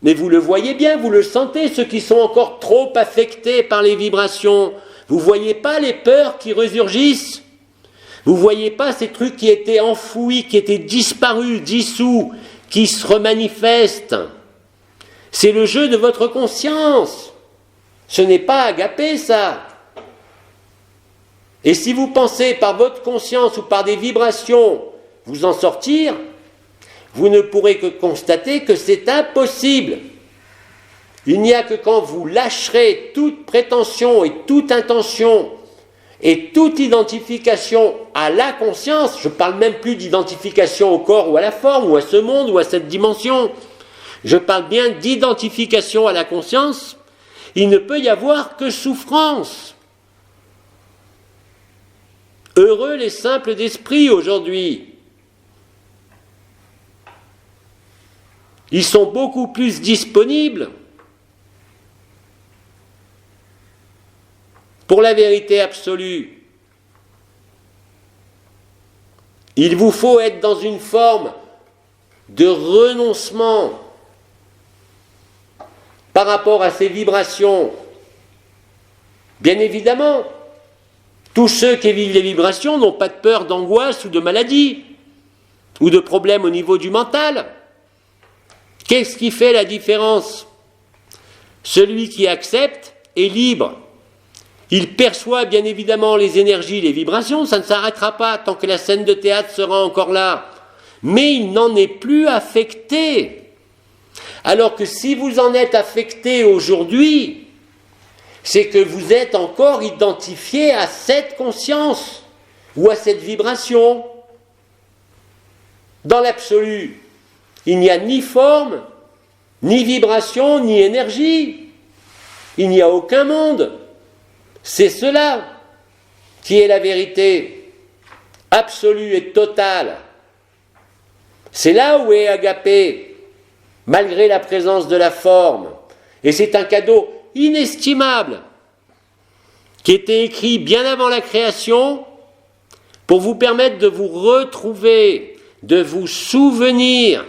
Mais vous le voyez bien, vous le sentez, ceux qui sont encore trop affectés par les vibrations. Vous ne voyez pas les peurs qui résurgissent. Vous ne voyez pas ces trucs qui étaient enfouis, qui étaient disparus, dissous, qui se remanifestent. C'est le jeu de votre conscience. Ce n'est pas agapé, ça. Et si vous pensez par votre conscience ou par des vibrations vous en sortir, vous ne pourrez que constater que c'est impossible. Il n'y a que quand vous lâcherez toute prétention et toute intention et toute identification à la conscience, je ne parle même plus d'identification au corps ou à la forme ou à ce monde ou à cette dimension, je parle bien d'identification à la conscience, il ne peut y avoir que souffrance. Heureux les simples d'esprit aujourd'hui. Ils sont beaucoup plus disponibles pour la vérité absolue. Il vous faut être dans une forme de renoncement par rapport à ces vibrations. Bien évidemment, tous ceux qui vivent les vibrations n'ont pas de peur d'angoisse ou de maladie ou de problèmes au niveau du mental. Qu'est-ce qui fait la différence? Celui qui accepte est libre. Il perçoit bien évidemment les énergies, les vibrations, ça ne s'arrêtera pas tant que la scène de théâtre sera encore là. Mais il n'en est plus affecté. Alors que si vous en êtes affecté aujourd'hui, c'est que vous êtes encore identifié à cette conscience ou à cette vibration. Dans l'absolu, il n'y a ni forme, ni vibration, ni énergie. Il n'y a aucun monde. C'est cela qui est la vérité absolue et totale. C'est là où est agapé, malgré la présence de la forme. Et c'est un cadeau inestimable qui était écrit bien avant la création pour vous permettre de vous retrouver, de vous souvenir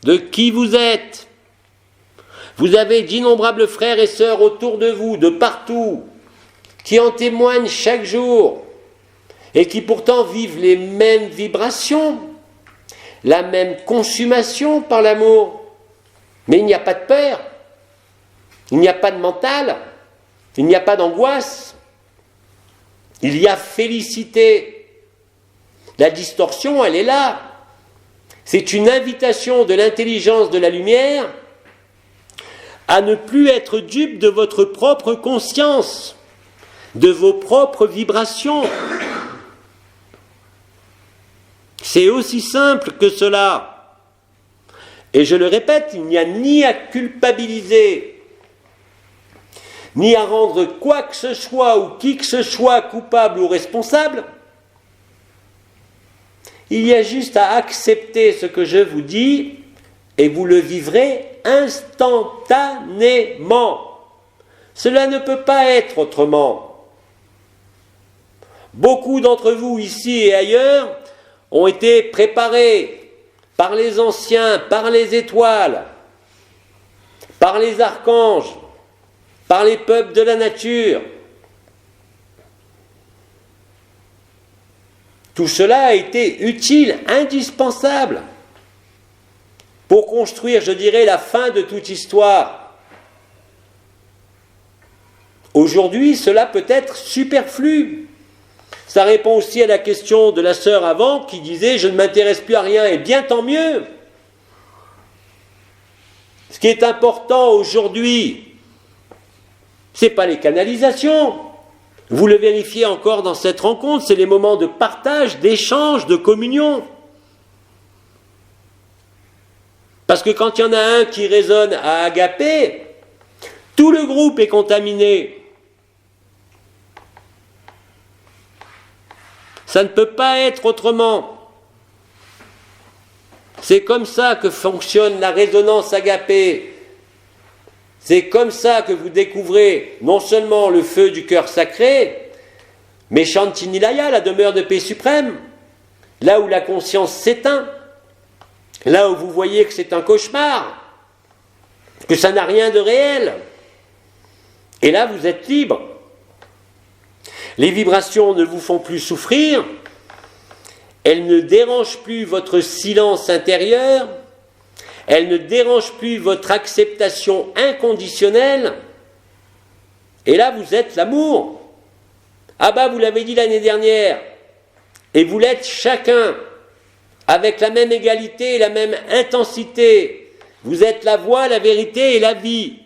de qui vous êtes. Vous avez d'innombrables frères et sœurs autour de vous, de partout, qui en témoignent chaque jour et qui pourtant vivent les mêmes vibrations, la même consommation par l'amour. Mais il n'y a pas de peur, il n'y a pas de mental, il n'y a pas d'angoisse, il y a félicité. La distorsion, elle est là. C'est une invitation de l'intelligence de la lumière à ne plus être dupe de votre propre conscience, de vos propres vibrations. C'est aussi simple que cela. Et je le répète, il n'y a ni à culpabiliser, ni à rendre quoi que ce soit ou qui que ce soit coupable ou responsable. Il y a juste à accepter ce que je vous dis et vous le vivrez instantanément. Cela ne peut pas être autrement. Beaucoup d'entre vous ici et ailleurs ont été préparés par les anciens, par les étoiles, par les archanges, par les peuples de la nature. Tout cela a été utile, indispensable pour construire, je dirais, la fin de toute histoire. Aujourd'hui, cela peut être superflu. Ça répond aussi à la question de la sœur avant qui disait « je ne m'intéresse plus à rien » et bien tant mieux. Ce qui est important aujourd'hui, ce n'est pas les canalisations. Vous le vérifiez encore dans cette rencontre, c'est les moments de partage, d'échange, de communion. Parce que quand il y en a un qui résonne à Agapé, tout le groupe est contaminé. Ça ne peut pas être autrement. C'est comme ça que fonctionne la résonance Agapé. C'est comme ça que vous découvrez non seulement le feu du cœur sacré, mais Shantinilaya, la demeure de paix suprême, là où la conscience s'éteint, là où vous voyez que c'est un cauchemar, que ça n'a rien de réel. Et là, vous êtes libre. Les vibrations ne vous font plus souffrir, elles ne dérangent plus votre silence intérieur, elles ne dérangent plus votre acceptation inconditionnelle, et là vous êtes l'amour. Ah bah vous l'avez dit l'année dernière, et vous l'êtes chacun, avec la même égalité et la même intensité. Vous êtes la voie, la vérité et la vie.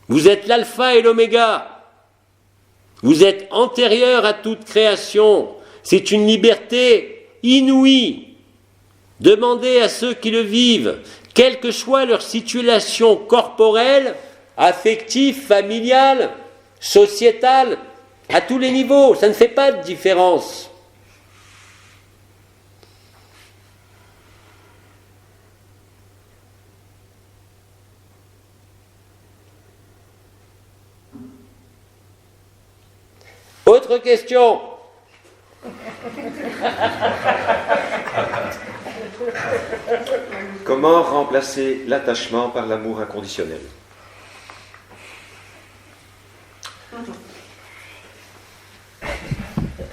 Vous êtes l'alpha et l'oméga. Vous êtes antérieur à toute création. C'est une liberté inouïe. Demandez à ceux qui le vivent, quelle que soit leur situation corporelle, affective, familiale, sociétale, à tous les niveaux, ça ne fait pas de différence. Autre question. Comment remplacer l'attachement par l'amour inconditionnel?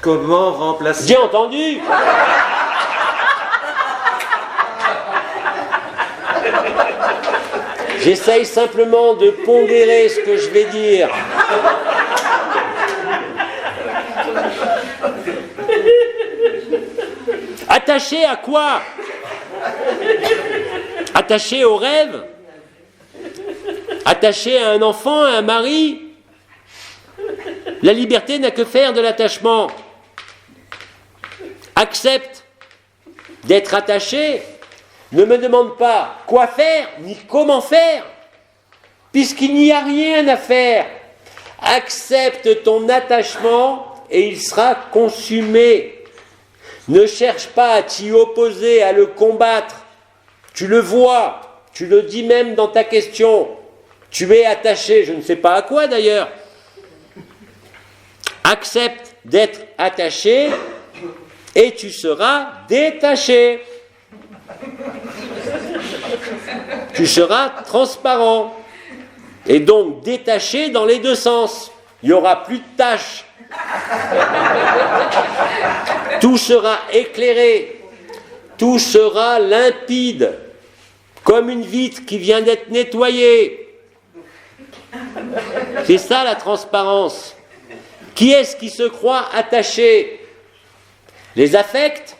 Comment remplacer... J'ai entendu. J'essaye simplement de pondérer ce que je vais dire. Attaché à quoi? Attaché au rêve? Attaché à un enfant, à un mari? La liberté n'a que faire de l'attachement. Accepte d'être attaché. Ne me demande pas quoi faire, ni comment faire, puisqu'il n'y a rien à faire. Accepte ton attachement et il sera consumé. Ne cherche pas à t'y opposer, à le combattre. Tu le vois, tu le dis même dans ta question. Tu es attaché, je ne sais pas à quoi d'ailleurs. Accepte d'être attaché et tu seras détaché. Tu seras transparent. Et donc détaché dans les deux sens. Il n'y aura plus de tâches. Tout sera éclairé, tout sera limpide, comme une vitre qui vient d'être nettoyée. C'est ça la transparence. Qui est-ce qui se croit attaché? Les affects?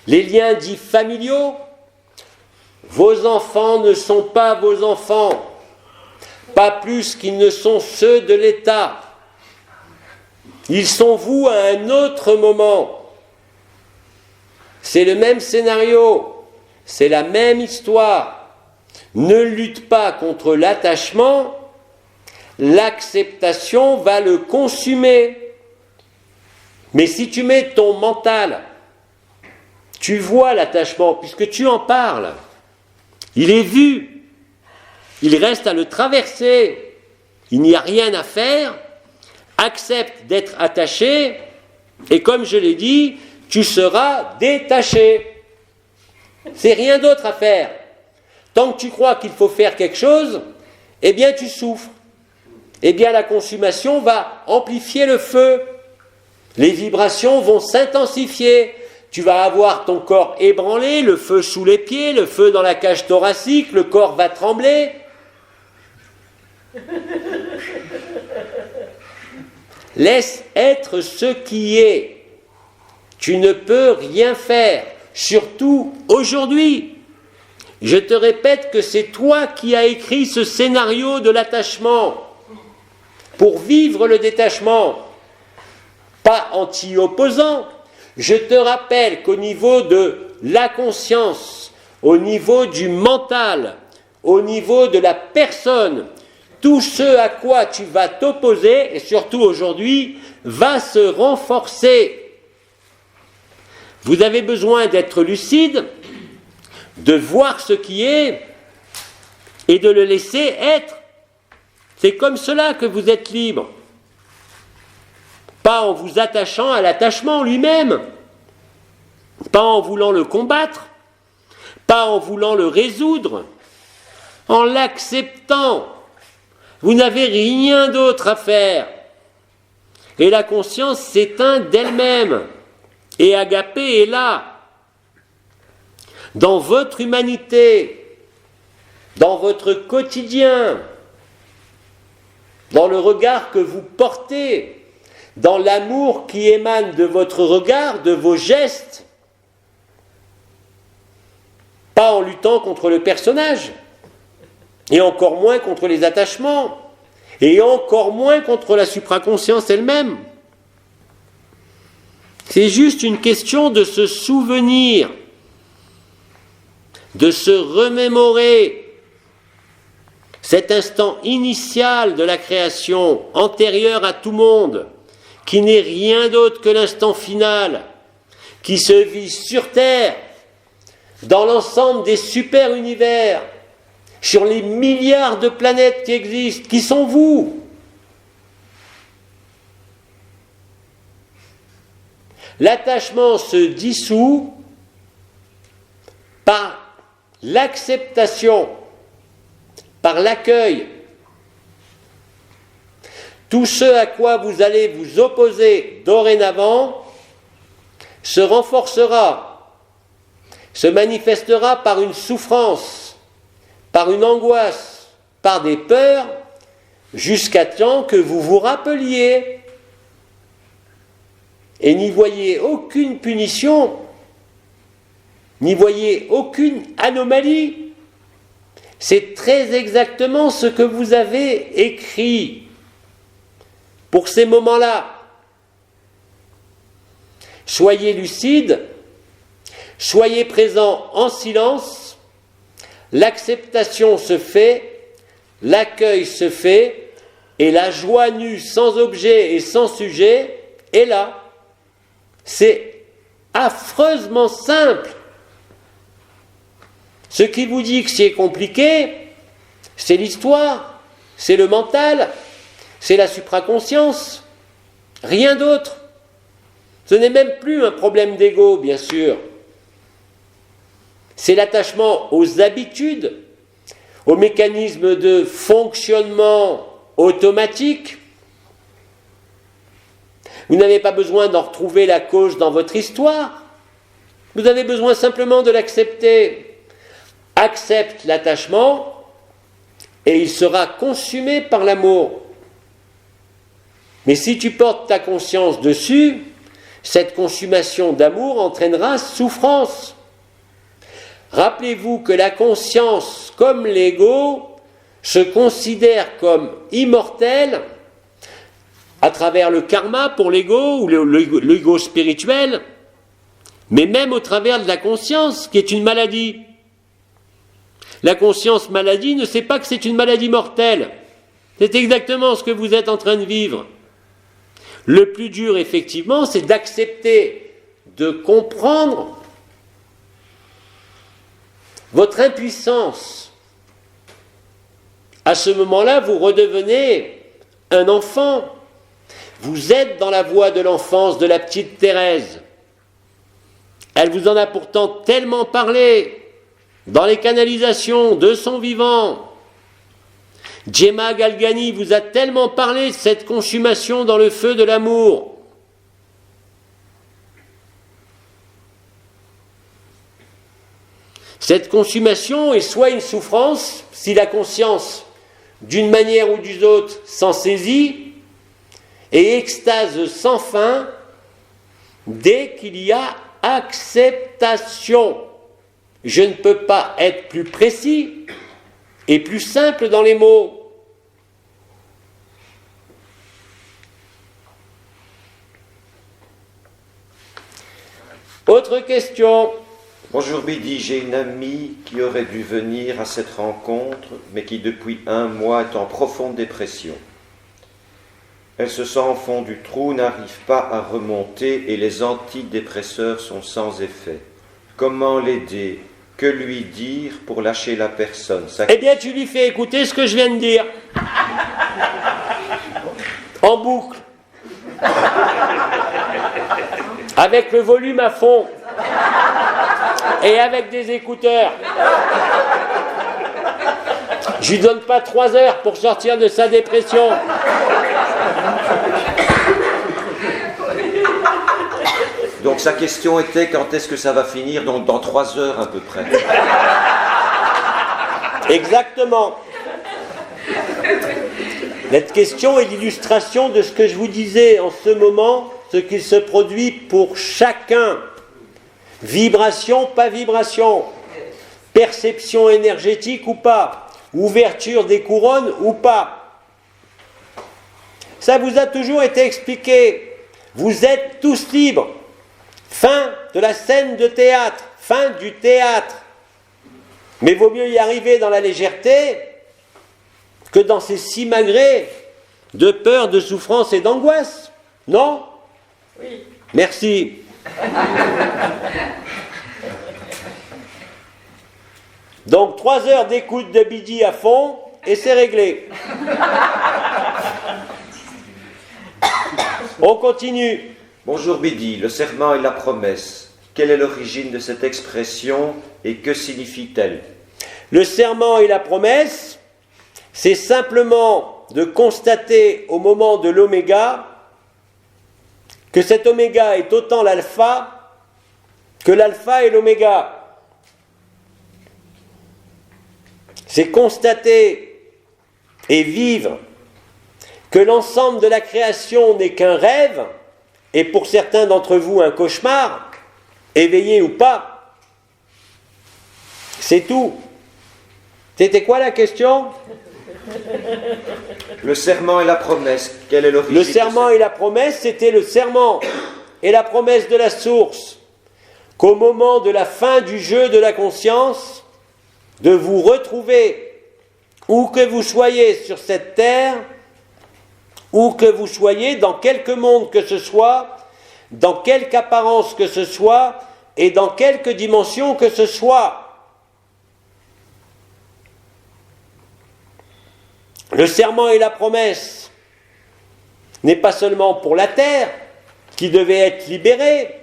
Les liens dits familiaux? Vos enfants ne sont pas vos enfants, pas plus qu'ils ne sont ceux de l'État. Ils sont vous à un autre moment. C'est le même scénario, c'est la même histoire. Ne lutte pas contre l'attachement, l'acceptation va le consumer. Mais si tu mets ton mental, tu vois l'attachement, puisque tu en parles, il est vu, il reste à le traverser, il n'y a rien à faire. Accepte d'être attaché, et comme je l'ai dit, tu seras détaché. C'est rien d'autre à faire. Tant que tu crois qu'il faut faire quelque chose, eh bien tu souffres. Eh bien la consommation va amplifier le feu. Les vibrations vont s'intensifier. tu vas avoir ton corps ébranlé, le feu sous les pieds, le feu dans la cage thoracique, le corps va trembler. Laisse être ce qui est. Tu ne peux rien faire, surtout aujourd'hui. Je te répète que c'est toi qui as écrit ce scénario de l'attachement pour vivre le détachement, pas anti-opposant. Je te rappelle qu'au niveau de la conscience, au niveau du mental, au niveau de la personne, tout ce à quoi tu vas t'opposer, et surtout aujourd'hui, va se renforcer. Vous avez besoin d'être lucide, de voir ce qui est et de le laisser être. C'est comme cela que vous êtes libre. Pas en vous attachant à l'attachement lui-même, pas en voulant le combattre, pas en voulant le résoudre, en l'acceptant. Vous n'avez rien d'autre à faire. Et la conscience s'éteint d'elle-même. Et Agapé est là. Dans votre humanité, dans votre quotidien, dans le regard que vous portez, dans l'amour qui émane de votre regard, de vos gestes, pas en luttant contre le personnage, et encore moins contre les attachements, et encore moins contre la supraconscience elle-même. C'est juste une question de se souvenir, de se remémorer cet instant initial de la création, antérieur à tout monde, qui n'est rien d'autre que l'instant final, qui se vit sur Terre, dans l'ensemble des super-univers, sur les milliards de planètes qui existent, qui sont vous. L'attachement se dissout par l'acceptation, par l'accueil. Tout ce à quoi vous allez vous opposer dorénavant se renforcera, se manifestera par une souffrance, par une angoisse, par des peurs, jusqu'à temps que vous vous rappeliez et n'y voyez aucune punition, n'y voyez aucune anomalie. C'est très exactement ce que vous avez écrit pour ces moments-là. Soyez lucide, soyez présent en silence, l'acceptation se fait, l'accueil se fait, et la joie nue sans objet et sans sujet est là. C'est affreusement simple. Ce qui vous dit que c'est compliqué, c'est l'histoire, c'est le mental, c'est la supraconscience, rien d'autre. Ce n'est même plus un problème d'ego, bien sûr. C'est l'attachement aux habitudes, aux mécanismes de fonctionnement automatique. Vous n'avez pas besoin d'en retrouver la cause dans votre histoire. Vous avez besoin simplement de l'accepter. Accepte l'attachement et il sera consumé par l'amour. Mais si tu portes ta conscience dessus, cette consommation d'amour entraînera souffrance. Rappelez-vous que la conscience, comme l'ego, se considère comme immortelle à travers le karma pour l'ego ou l'ego spirituel, mais même au travers de la conscience, qui est une maladie. La conscience maladie ne sait pas que c'est une maladie mortelle. C'est exactement ce que vous êtes en train de vivre. Le plus dur, effectivement, c'est d'accepter, de comprendre votre impuissance. À ce moment-là, vous redevenez un enfant. Vous êtes dans la voie de l'enfance de la petite Thérèse. Elle vous en a pourtant tellement parlé dans les canalisations de son vivant. Gemma Galgani vous a tellement parlé de cette consommation dans le feu de l'amour. Cette consommation est soit une souffrance, si la conscience, d'une manière ou d'une autre, s'en saisit, et extase sans fin dès qu'il y a acceptation. Je ne peux pas être plus précis et plus simple dans les mots. Autre question. Bonjour Bidi, j'ai une amie qui aurait dû venir à cette rencontre, mais qui depuis 1 mois est en profonde dépression. Elle se sent au fond du trou, n'arrive pas à remonter et les antidépresseurs sont sans effet. Comment l'aider? Que lui dire pour lâcher la personne? Eh bien, tu lui fais écouter ce que je viens de dire. En boucle. Avec le volume à fond. Et avec des écouteurs. Je lui donne pas 3 heures pour sortir de sa dépression. Donc sa question était quand est-ce que ça va finir? Donc dans 3 heures à peu près. Exactement. Cette question est l'illustration de ce que je vous disais en ce moment, ce qu'il se produit pour chacun. Vibration, pas vibration. Perception énergétique ou pas. Ouverture des couronnes ou pas. Ça vous a toujours été expliqué. Vous êtes tous libres. Fin de la scène de théâtre. Fin du théâtre. Mais vaut mieux y arriver dans la légèreté que dans ces simagrées de peur, de souffrance et d'angoisse. Non? Oui. Merci. Donc 3 heures d'écoute de Bidi à fond et c'est réglé. On continue. Bonjour Bidi, le serment et la promesse. Quelle est l'origine de cette expression et que signifie-t-elle? Le serment et la promesse, c'est simplement de constater au moment de l'oméga que cet oméga est autant l'alpha que l'alpha est l'oméga. C'est constater et vivre que l'ensemble de la création n'est qu'un rêve, et pour certains d'entre vous un cauchemar, éveillé ou pas. C'est tout. C'était quoi la question? Le serment et la promesse, quelle est l'origine? Le serment et la promesse, c'était le serment et la promesse de la source, qu'au moment de la fin du jeu de la conscience, de vous retrouver, où que vous soyez sur cette terre, où que vous soyez, dans quelque monde que ce soit, dans quelque apparence que ce soit, et dans quelque dimension que ce soit. Le serment et la promesse n'est pas seulement pour la terre, qui devait être libérée,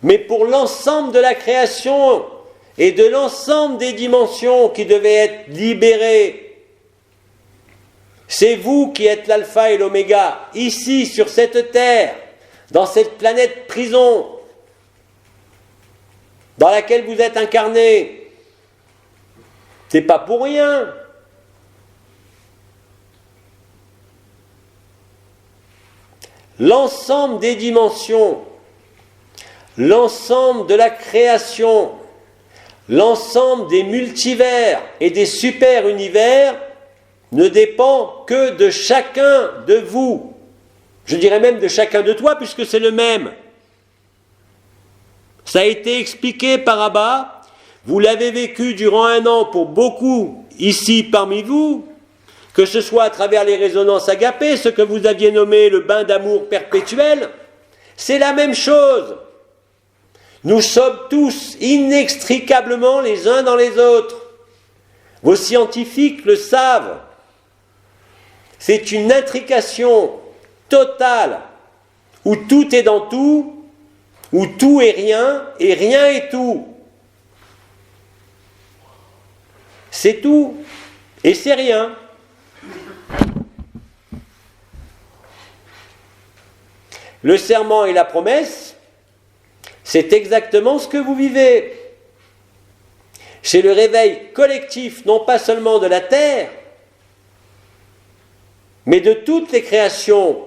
mais pour l'ensemble de la création et de l'ensemble des dimensions qui devaient être libérées. C'est vous qui êtes l'alpha et l'oméga, ici, sur cette terre, dans cette planète prison, dans laquelle vous êtes incarnés. C'est pas pour rien. L'ensemble des dimensions, l'ensemble de la création, l'ensemble des multivers et des super-univers ne dépend que de chacun de vous. Je dirais même de chacun de toi, puisque c'est le même. Ça a été expliqué par Abba, vous l'avez vécu durant 1 an pour beaucoup ici parmi vous, que ce soit à travers les résonances agapées, ce que vous aviez nommé le bain d'amour perpétuel, c'est la même chose. Nous sommes tous inextricablement les uns dans les autres. Vos scientifiques le savent. C'est une intrication totale, où tout est dans tout, où tout est rien et rien est tout. C'est tout et c'est rien. Le serment et la promesse, c'est exactement ce que vous vivez. c'est le réveil collectif, non pas seulement de la Terre, mais de toutes les créations,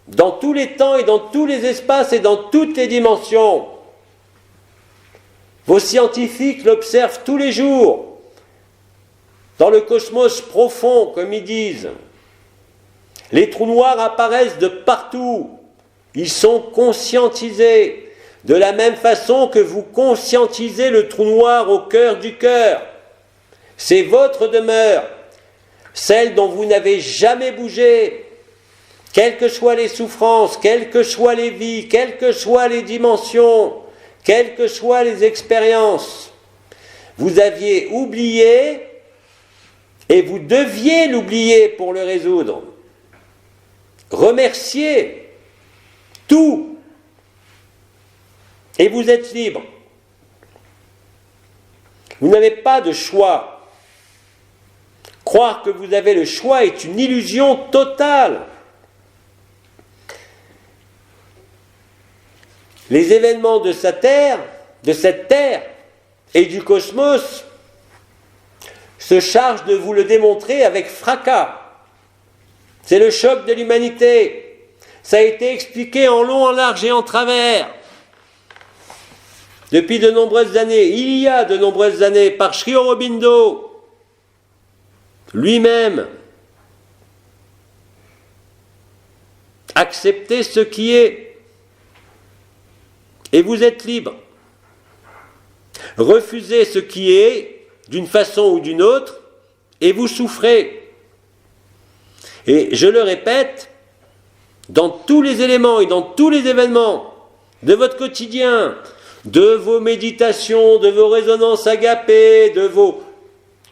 dans tous les temps et dans tous les espaces et dans toutes les dimensions. Vos scientifiques l'observent tous les jours, dans le cosmos profond, comme ils disent. Les trous noirs apparaissent de partout, ils sont conscientisés, de la même façon que vous conscientisez le trou noir au cœur du cœur. C'est votre demeure, celle dont vous n'avez jamais bougé, quelles que soient les souffrances, quelles que soient les vies, quelles que soient les dimensions, quelles que soient les expériences. Vous aviez oublié et vous deviez l'oublier pour le résoudre. Remerciez tout et vous êtes libre. Vous n'avez pas de choix. Croire que vous avez le choix est une illusion totale. Les événements de cette terre et du cosmos se chargent de vous le démontrer avec fracas. C'est le choc de l'humanité. Ça a été expliqué en long, en large et en travers depuis de nombreuses années, il y a de nombreuses années, par Sri Aurobindo lui-même. Acceptez ce qui est et vous êtes libre. Refusez ce qui est d'une façon ou d'une autre et vous souffrez. Et je le répète, dans tous les éléments et dans tous les événements de votre quotidien, de vos méditations, de vos résonances agapées, de vos,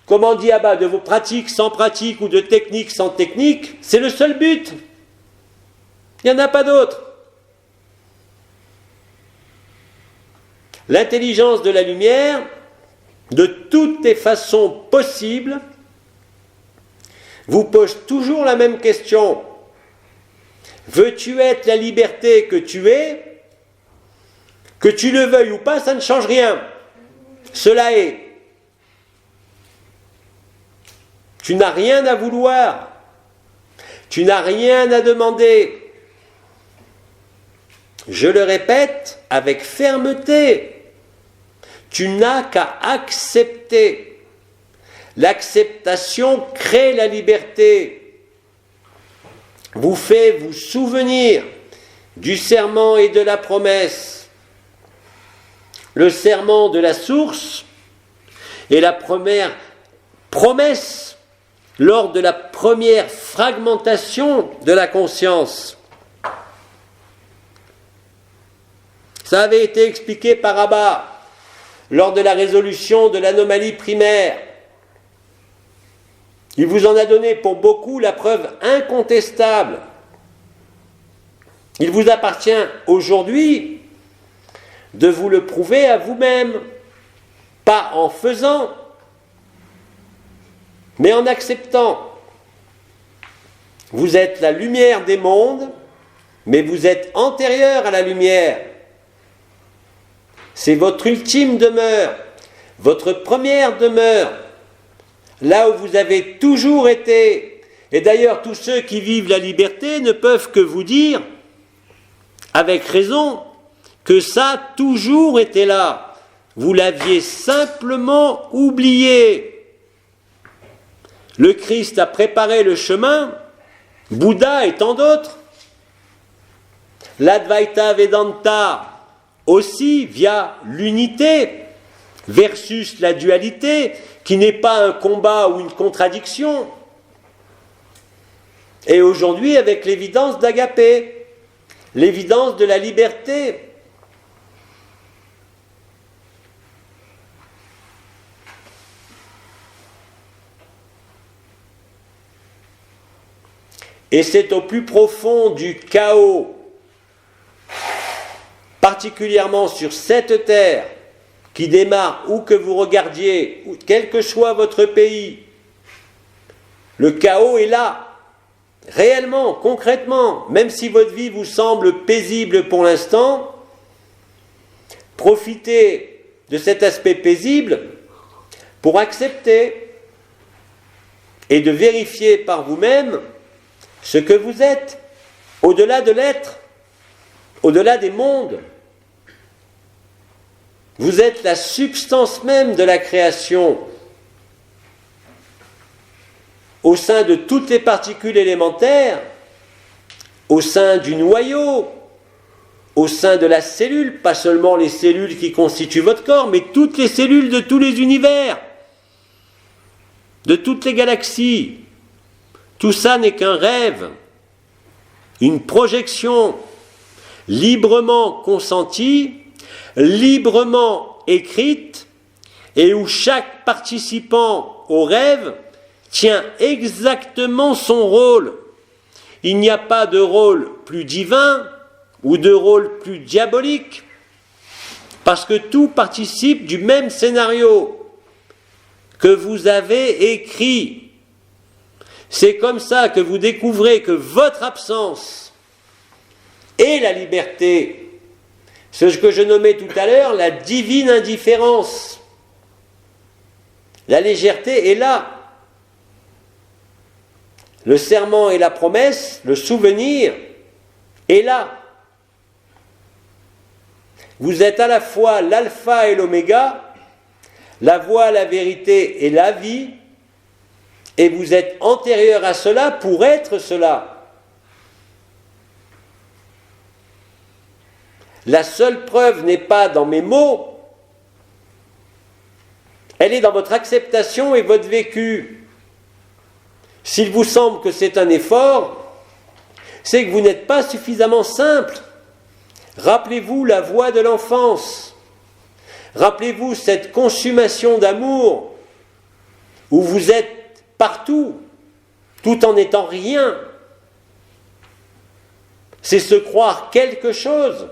de vos pratiques sans pratique ou de techniques sans technique, c'est le seul but. Il n'y en a pas d'autre. L'intelligence de la lumière, de toutes les façons possibles, vous pose toujours la même question. Veux-tu être la liberté que tu es ? Que tu le veuilles ou pas, ça ne change rien. Cela est. Tu n'as rien à vouloir. Tu n'as rien à demander. Je le répète avec fermeté. Tu n'as qu'à accepter. L'acceptation crée la liberté. Vous fait vous souvenir du serment et de la promesse. Le serment de la source est la première promesse lors de la première fragmentation de la conscience. Ça avait été expliqué par Abba lors de la résolution de l'anomalie primaire. Il vous en a donné pour beaucoup la preuve incontestable. Il vous appartient aujourd'hui de vous le prouver à vous-même, pas en faisant, mais en acceptant. Vous êtes la lumière des mondes, mais vous êtes antérieur à la lumière. C'est votre ultime demeure, votre première demeure, là où vous avez toujours été. Et d'ailleurs, tous ceux qui vivent la liberté ne peuvent que vous dire, avec raison, que ça a toujours été là. Vous l'aviez simplement oublié. Le Christ a préparé le chemin, Bouddha et tant d'autres. L'Advaita Vedanta aussi via l'unité versus la dualité, qui n'est pas un combat ou une contradiction. Et aujourd'hui avec l'évidence d'Agapé, l'évidence de la liberté. Et c'est au plus profond du chaos, particulièrement sur cette terre, qui démarre où que vous regardiez, quel que soit votre pays, le chaos est là, réellement, concrètement, même si votre vie vous semble paisible pour l'instant, profitez de cet aspect paisible pour accepter et de vérifier par vous-même ce que vous êtes, au-delà de l'être, au-delà des mondes. Vous êtes la substance même de la création. Au sein de toutes les particules élémentaires, au sein du noyau, au sein de la cellule, pas seulement les cellules qui constituent votre corps, mais toutes les cellules de tous les univers, de toutes les galaxies. Tout ça n'est qu'un rêve, une projection librement consentie, librement écrite, et où chaque participant au rêve tient exactement son rôle. Il n'y a pas de rôle plus divin ou de rôle plus diabolique, parce que tout participe du même scénario que vous avez écrit. C'est comme ça que vous découvrez que votre absence est la liberté, ce que je nommais tout à l'heure la divine indifférence. La légèreté est là. Le serment et la promesse, le souvenir est là. Vous êtes à la fois l'alpha et l'oméga, la voie, la vérité et la vie, et vous êtes antérieur à cela pour être cela. La seule preuve n'est pas dans mes mots, elle est dans votre acceptation et votre vécu. S'il vous semble que c'est un effort, c'est que vous n'êtes pas suffisamment simple. Rappelez-vous la voie de l'enfance. Rappelez-vous cette consommation d'amour où vous êtes partout, tout en n'étant rien. C'est se croire quelque chose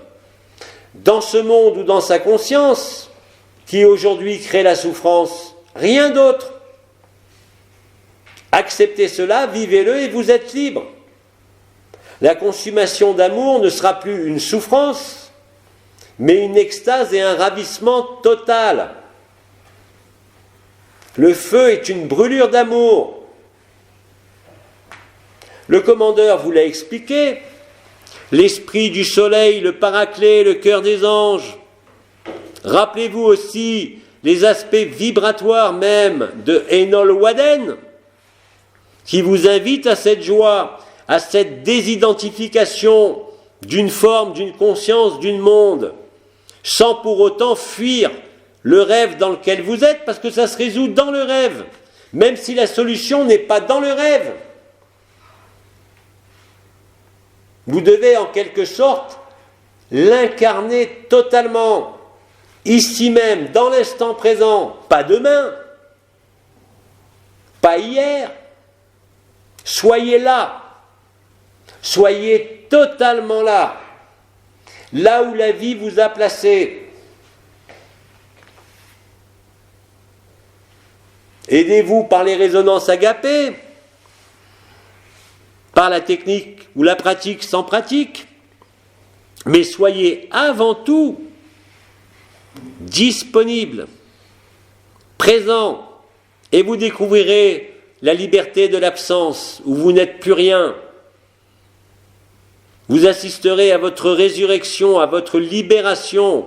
dans ce monde ou dans sa conscience qui aujourd'hui crée la souffrance. Rien d'autre. Acceptez cela, vivez-le et vous êtes libre. La consommation d'amour ne sera plus une souffrance, mais une extase et un ravissement total. Le feu est une brûlure d'amour. Le commandeur vous l'a expliqué. L'esprit du soleil, le paraclet, le cœur des anges. Rappelez-vous aussi les aspects vibratoires même de Enol Waden, qui vous invite à cette joie, à cette désidentification d'une forme, d'une conscience, d'un monde, sans pour autant fuir le rêve dans lequel vous êtes, parce que ça se résout dans le rêve, même si la solution n'est pas dans le rêve. Vous devez en quelque sorte l'incarner totalement, ici même, dans l'instant présent, pas demain, pas hier. Soyez là, soyez totalement là, là où la vie vous a placé. Aidez-vous par les résonances agapées, par la technique ou la pratique sans pratique, mais soyez avant tout disponible, présent, et vous découvrirez la liberté de l'absence, où vous n'êtes plus rien. Vous assisterez à votre résurrection, à votre libération.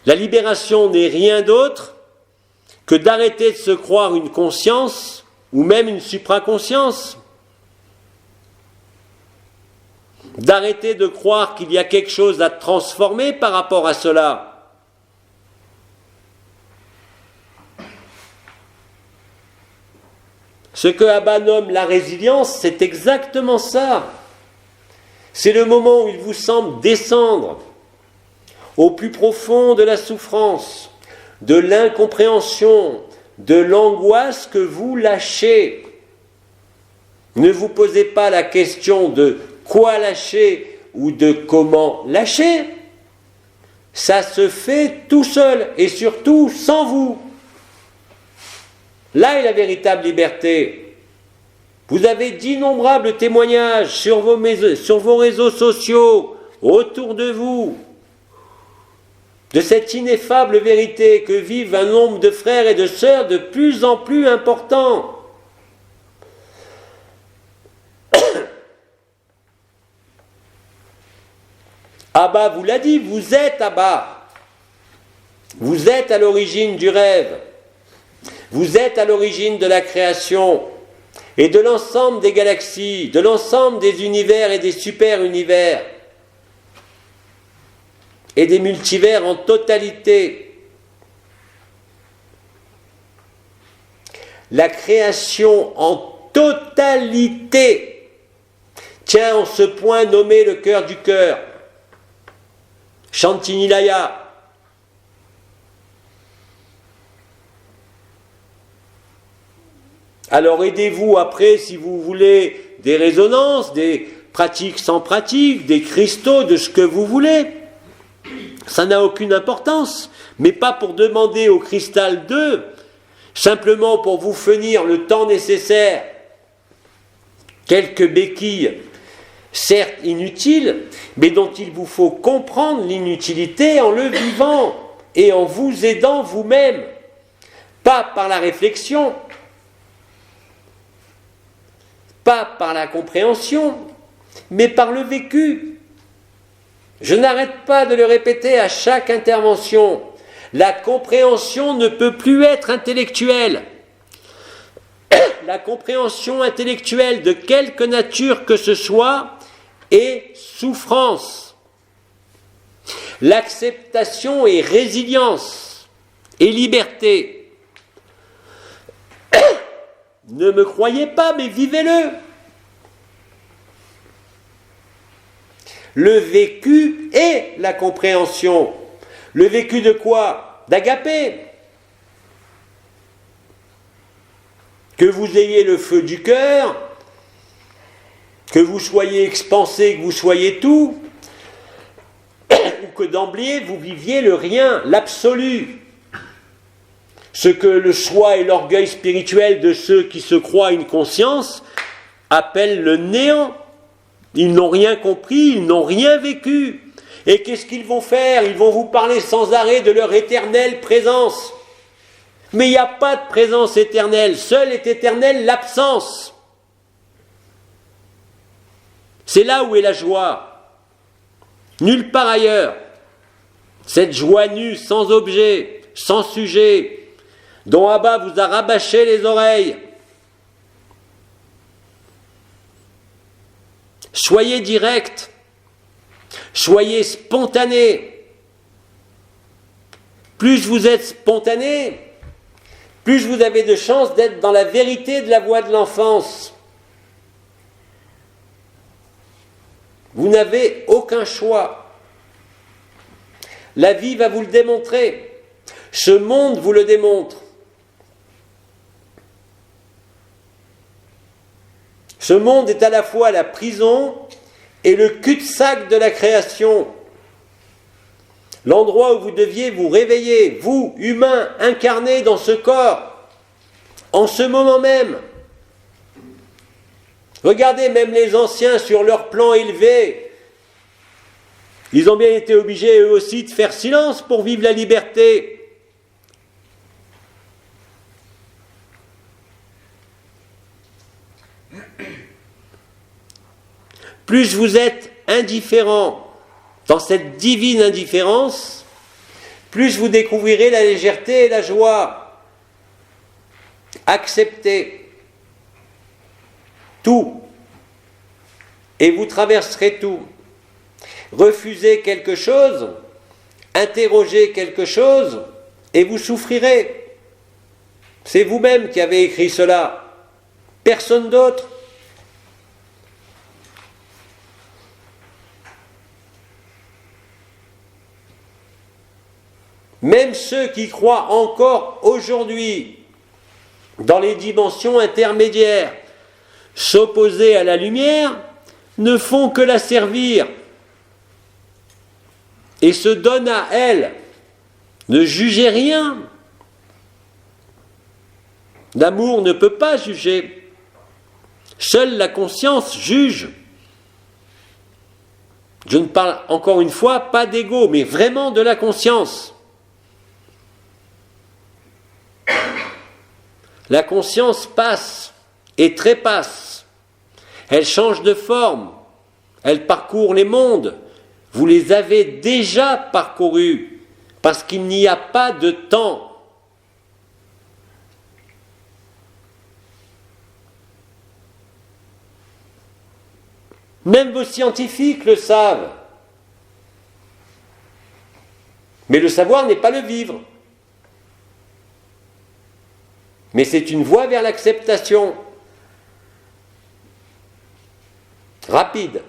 La libération n'est rien d'autre que d'arrêter de se croire une conscience ou même une supraconscience. D'arrêter de croire qu'il y a quelque chose à transformer par rapport à cela. Ce que Abba nomme la résilience, c'est exactement ça. C'est le moment où il vous semble descendre au plus profond de la souffrance, de l'incompréhension, de l'angoisse que vous lâchez. Ne vous posez pas la question de quoi lâcher ou de comment lâcher. Ça se fait tout seul et surtout sans vous. Là est la véritable liberté. Vous avez d'innombrables témoignages sur vos réseaux sociaux, autour de vous, de cette ineffable vérité que vivent un nombre de frères et de sœurs de plus en plus important. Abba vous l'a dit, vous êtes Abba. Vous êtes à l'origine du rêve. Vous êtes à l'origine de la création et de l'ensemble des galaxies, de l'ensemble des univers et des super-univers et des multivers en totalité. La création en totalité tient en ce point nommé le cœur du cœur, Shantinilaya. Alors aidez-vous après, si vous voulez, des résonances, des pratiques sans pratique, des cristaux, de ce que vous voulez. Ça n'a aucune importance, mais pas pour demander au cristal d'eux, simplement pour vous fournir le temps nécessaire, quelques béquilles, certes inutiles, mais dont il vous faut comprendre l'inutilité en le vivant et en vous aidant vous-même, pas par la réflexion, pas par la compréhension, mais par le vécu. Je n'arrête pas de le répéter à chaque intervention. La compréhension ne peut plus être intellectuelle. La compréhension intellectuelle de quelque nature que ce soit est souffrance. L'acceptation est résilience et liberté. Ne me croyez pas, mais vivez-le. Le vécu est la compréhension. Le vécu de quoi? D'agapé. Que vous ayez le feu du cœur, que vous soyez expansé, que vous soyez tout, ou que d'emblée vous viviez le rien, l'absolu. Ce que le soi et l'orgueil spirituel de ceux qui se croient une conscience appellent le néant. Ils n'ont rien compris, ils n'ont rien vécu. Et qu'est-ce qu'ils vont faire? Ils vont vous parler sans arrêt de leur éternelle présence. Mais il n'y a pas de présence éternelle, seule est éternelle l'absence. C'est là où est la joie. Nulle part ailleurs. Cette joie nue, sans objet, sans sujet, dont Abba vous a rabâché les oreilles. Soyez direct, soyez spontané. Plus vous êtes spontané, plus vous avez de chances d'être dans la vérité de la voie de l'enfance. Vous n'avez aucun choix. La vie va vous le démontrer. Ce monde vous le démontre. Ce monde est à la fois la prison et le cul-de-sac de la création. L'endroit où vous deviez vous réveiller, vous, humains, incarnés dans ce corps, en ce moment même. Regardez même les anciens sur leur plan élevé. Ils ont bien été obligés eux aussi de faire silence pour vivre la liberté. Plus vous êtes indifférent dans cette divine indifférence, plus vous découvrirez la légèreté et la joie. Acceptez tout et vous traverserez tout. Refusez quelque chose, interrogez quelque chose et vous souffrirez. C'est vous-même qui avez écrit cela, personne d'autre. Même ceux qui croient encore aujourd'hui dans les dimensions intermédiaires, s'opposer à la lumière, ne font que la servir et se donnent à elle. Ne jugez rien. L'amour ne peut pas juger. Seule la conscience juge. Je ne parle encore une fois pas d'ego, mais vraiment de la conscience. La conscience passe et trépasse. Elle change de forme. Elle parcourt les mondes. Vous les avez déjà parcourus parce qu'il n'y a pas de temps. Même vos scientifiques le savent. Mais le savoir n'est pas le vivre. Mais c'est une voie vers l'acceptation. Rapide.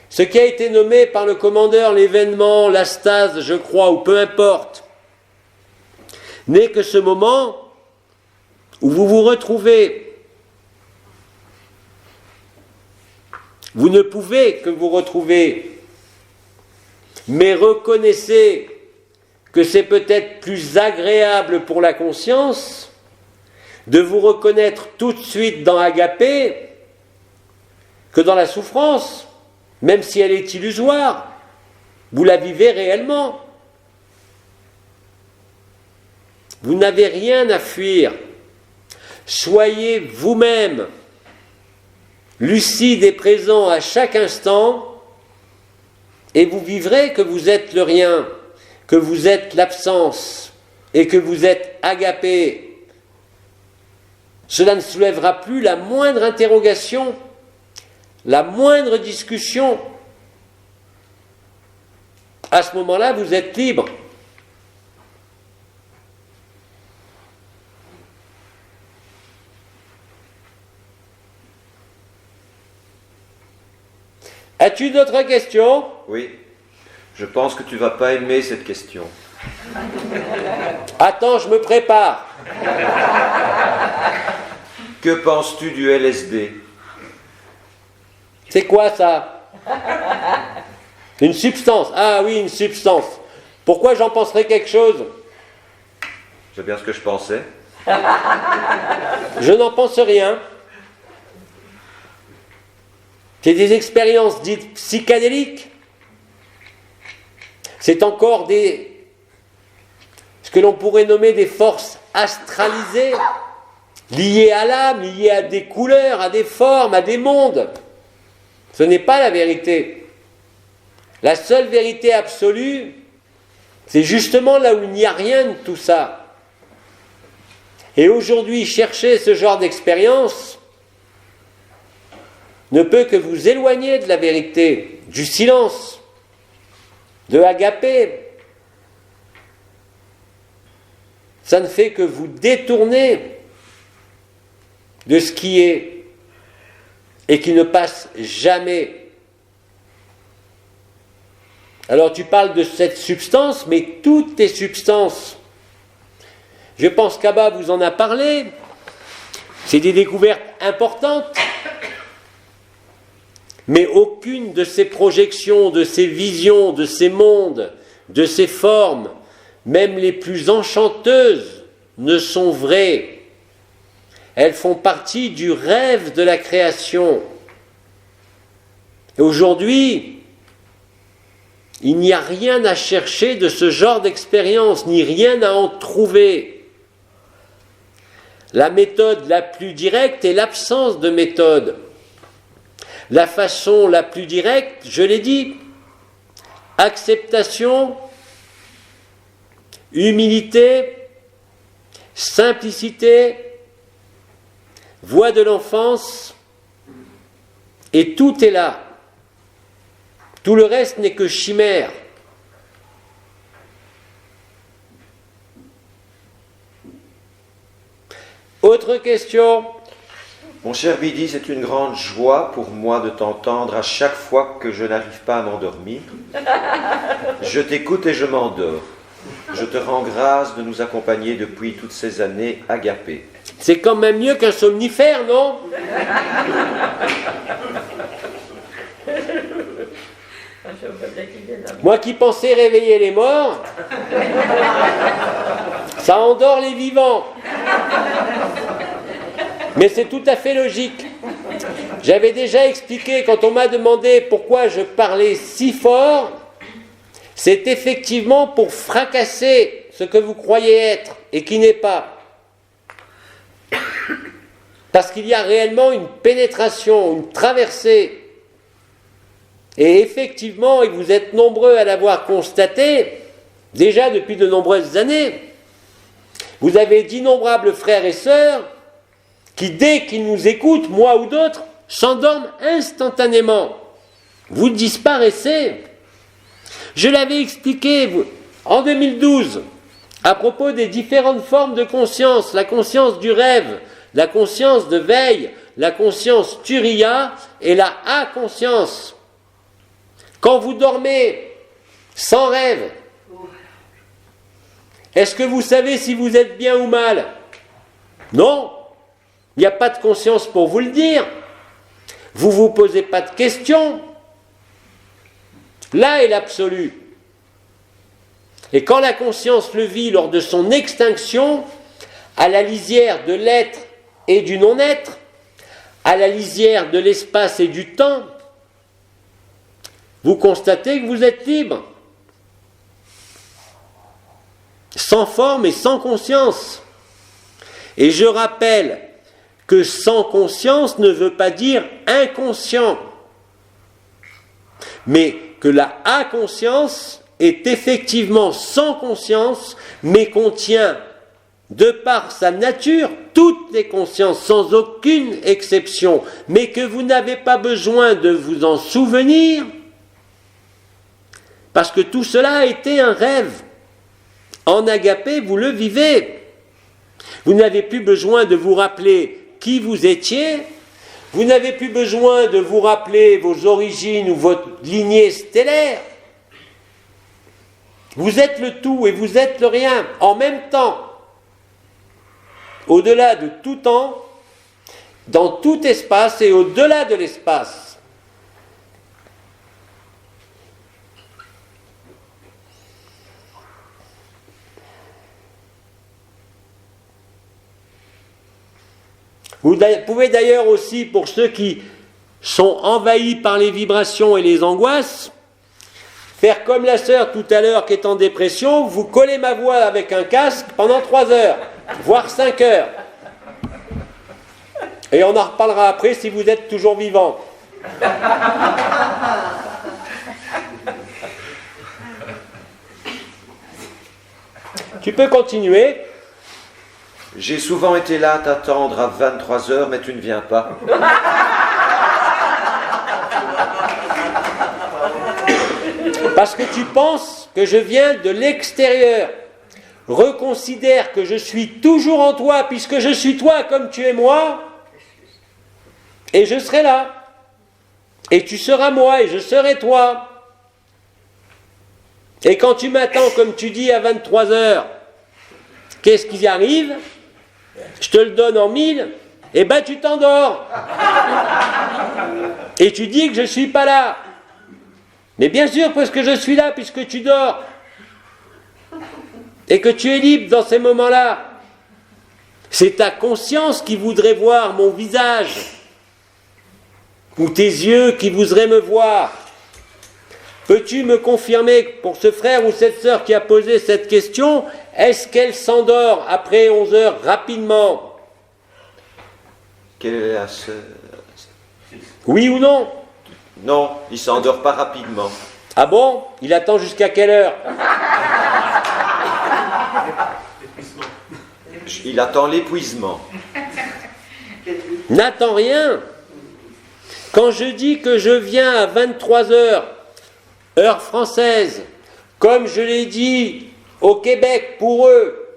Ce qui a été nommé par le commandeur l'événement, la stase, je crois, ou peu importe, n'est que ce moment où vous vous retrouvez. Vous ne pouvez que vous retrouver, mais reconnaissez que c'est peut-être plus agréable pour la conscience de vous reconnaître tout de suite dans Agapé que dans la souffrance, même si elle est illusoire. Vous la vivez réellement. Vous n'avez rien à fuir. Soyez vous-même lucide et présent à chaque instant, et vous vivrez que vous êtes le rien, que vous êtes l'absence, et que vous êtes Agapé. Cela ne soulèvera plus la moindre interrogation, la moindre discussion. À ce moment-là, vous êtes libre. As-tu d'autres questions? Oui. Je pense que tu ne vas pas aimer cette question. Attends, je me prépare. Que penses-tu du LSD? C'est quoi ça? Une substance. Ah oui, une substance. Pourquoi j'en penserais quelque chose? C'est bien ce que je pensais. Je n'en pense rien. C'est des expériences dites psychédéliques. C'est encore ce que l'on pourrait nommer des forces astralisées, liées à l'âme, liées à des couleurs, à des formes, à des mondes. Ce n'est pas la vérité. La seule vérité absolue, c'est justement là où il n'y a rien de tout ça. Et aujourd'hui, chercher ce genre d'expérience ne peut que vous éloigner de la vérité, du silence, de Agapé. Ça ne fait que vous détourner de ce qui est et qui ne passe jamais. Alors tu parles de cette substance, mais toutes les substances, je pense qu'Abba vous en a parlé, c'est des découvertes importantes. Mais aucune de ces projections, de ces visions, de ces mondes, de ces formes, même les plus enchanteuses, ne sont vraies. Elles font partie du rêve de la création. Et aujourd'hui, il n'y a rien à chercher de ce genre d'expérience, ni rien à en trouver. La méthode la plus directe est l'absence de méthode. La façon la plus directe, je l'ai dit, acceptation, humilité, simplicité, voie de l'enfance, et tout est là. Tout le reste n'est que chimère. Autre question? Mon cher Bidi, c'est une grande joie pour moi de t'entendre à chaque fois que je n'arrive pas à m'endormir. Je t'écoute et je m'endors. Je te rends grâce de nous accompagner depuis toutes ces années Agapé. C'est quand même mieux qu'un somnifère, non? Moi qui pensais réveiller les morts, ça endort les vivants. Mais c'est tout à fait logique. J'avais déjà expliqué quand on m'a demandé pourquoi je parlais si fort, c'est effectivement pour fracasser ce que vous croyez être et qui n'est pas. Parce qu'il y a réellement une pénétration, une traversée. Et effectivement, et vous êtes nombreux à l'avoir constaté, déjà depuis de nombreuses années, vous avez d'innombrables frères et sœurs qui, dès qu'ils nous écoutent, moi ou d'autres, s'endorment instantanément. Vous disparaissez. Je l'avais expliqué en 2012, à propos des différentes formes de conscience, la conscience du rêve, la conscience de veille, la conscience turiya et la a-conscience. Quand vous dormez sans rêve, est-ce que vous savez si vous êtes bien ou mal? Non, il n'y a pas de conscience pour vous le dire. Vous ne vous posez pas de questions. Là est l'absolu. Et quand la conscience le vit lors de son extinction, à la lisière de l'être et du non-être, à la lisière de l'espace et du temps, vous constatez que vous êtes libre, sans forme et sans conscience. Et je rappelle que sans conscience ne veut pas dire inconscient, mais que la inconscience est effectivement sans conscience, mais contient, de par sa nature, toutes les consciences, sans aucune exception, mais que vous n'avez pas besoin de vous en souvenir, parce que tout cela a été un rêve. En agapé, vous le vivez. Vous n'avez plus besoin de vous rappeler qui vous étiez, vous n'avez plus besoin de vous rappeler vos origines ou votre lignée stellaire. Vous êtes le tout et vous êtes le rien, en même temps. Au-delà de tout temps, dans tout espace et au-delà de l'espace. Vous pouvez d'ailleurs aussi, pour ceux qui sont envahis par les vibrations et les angoisses, faire comme la sœur tout à l'heure qui est en dépression, vous collez ma voix avec un casque pendant 3 heures, voire 5 heures. Et on en reparlera après si vous êtes toujours vivant. Tu peux continuer. J'ai souvent été là à t'attendre à 23 heures, mais tu ne viens pas. Parce que tu penses que je viens de l'extérieur. Reconsidère que je suis toujours en toi, puisque je suis toi comme tu es moi, et je serai là. Et tu seras moi, et je serai toi. Et quand tu m'attends, comme tu dis, à 23 heures, qu'est-ce qui y arrive? Je te le donne en 1000, et ben tu t'endors. Et tu dis que je ne suis pas là. Mais bien sûr, parce que je suis là, puisque tu dors. Et que tu es libre dans ces moments-là. C'est ta conscience qui voudrait voir mon visage. Ou tes yeux qui voudraient me voir. Peux-tu me confirmer, pour ce frère ou cette sœur qui a posé cette question, est-ce qu'elle s'endort après 11 heures rapidement? Quelle est la sœur? Oui ou non? Non, il ne s'endort pas rapidement. Ah bon? Il attend jusqu'à quelle heure? Il attend l'épuisement. N'attends rien. Quand je dis que je viens à 23 heures, heure française, comme je l'ai dit au Québec pour eux,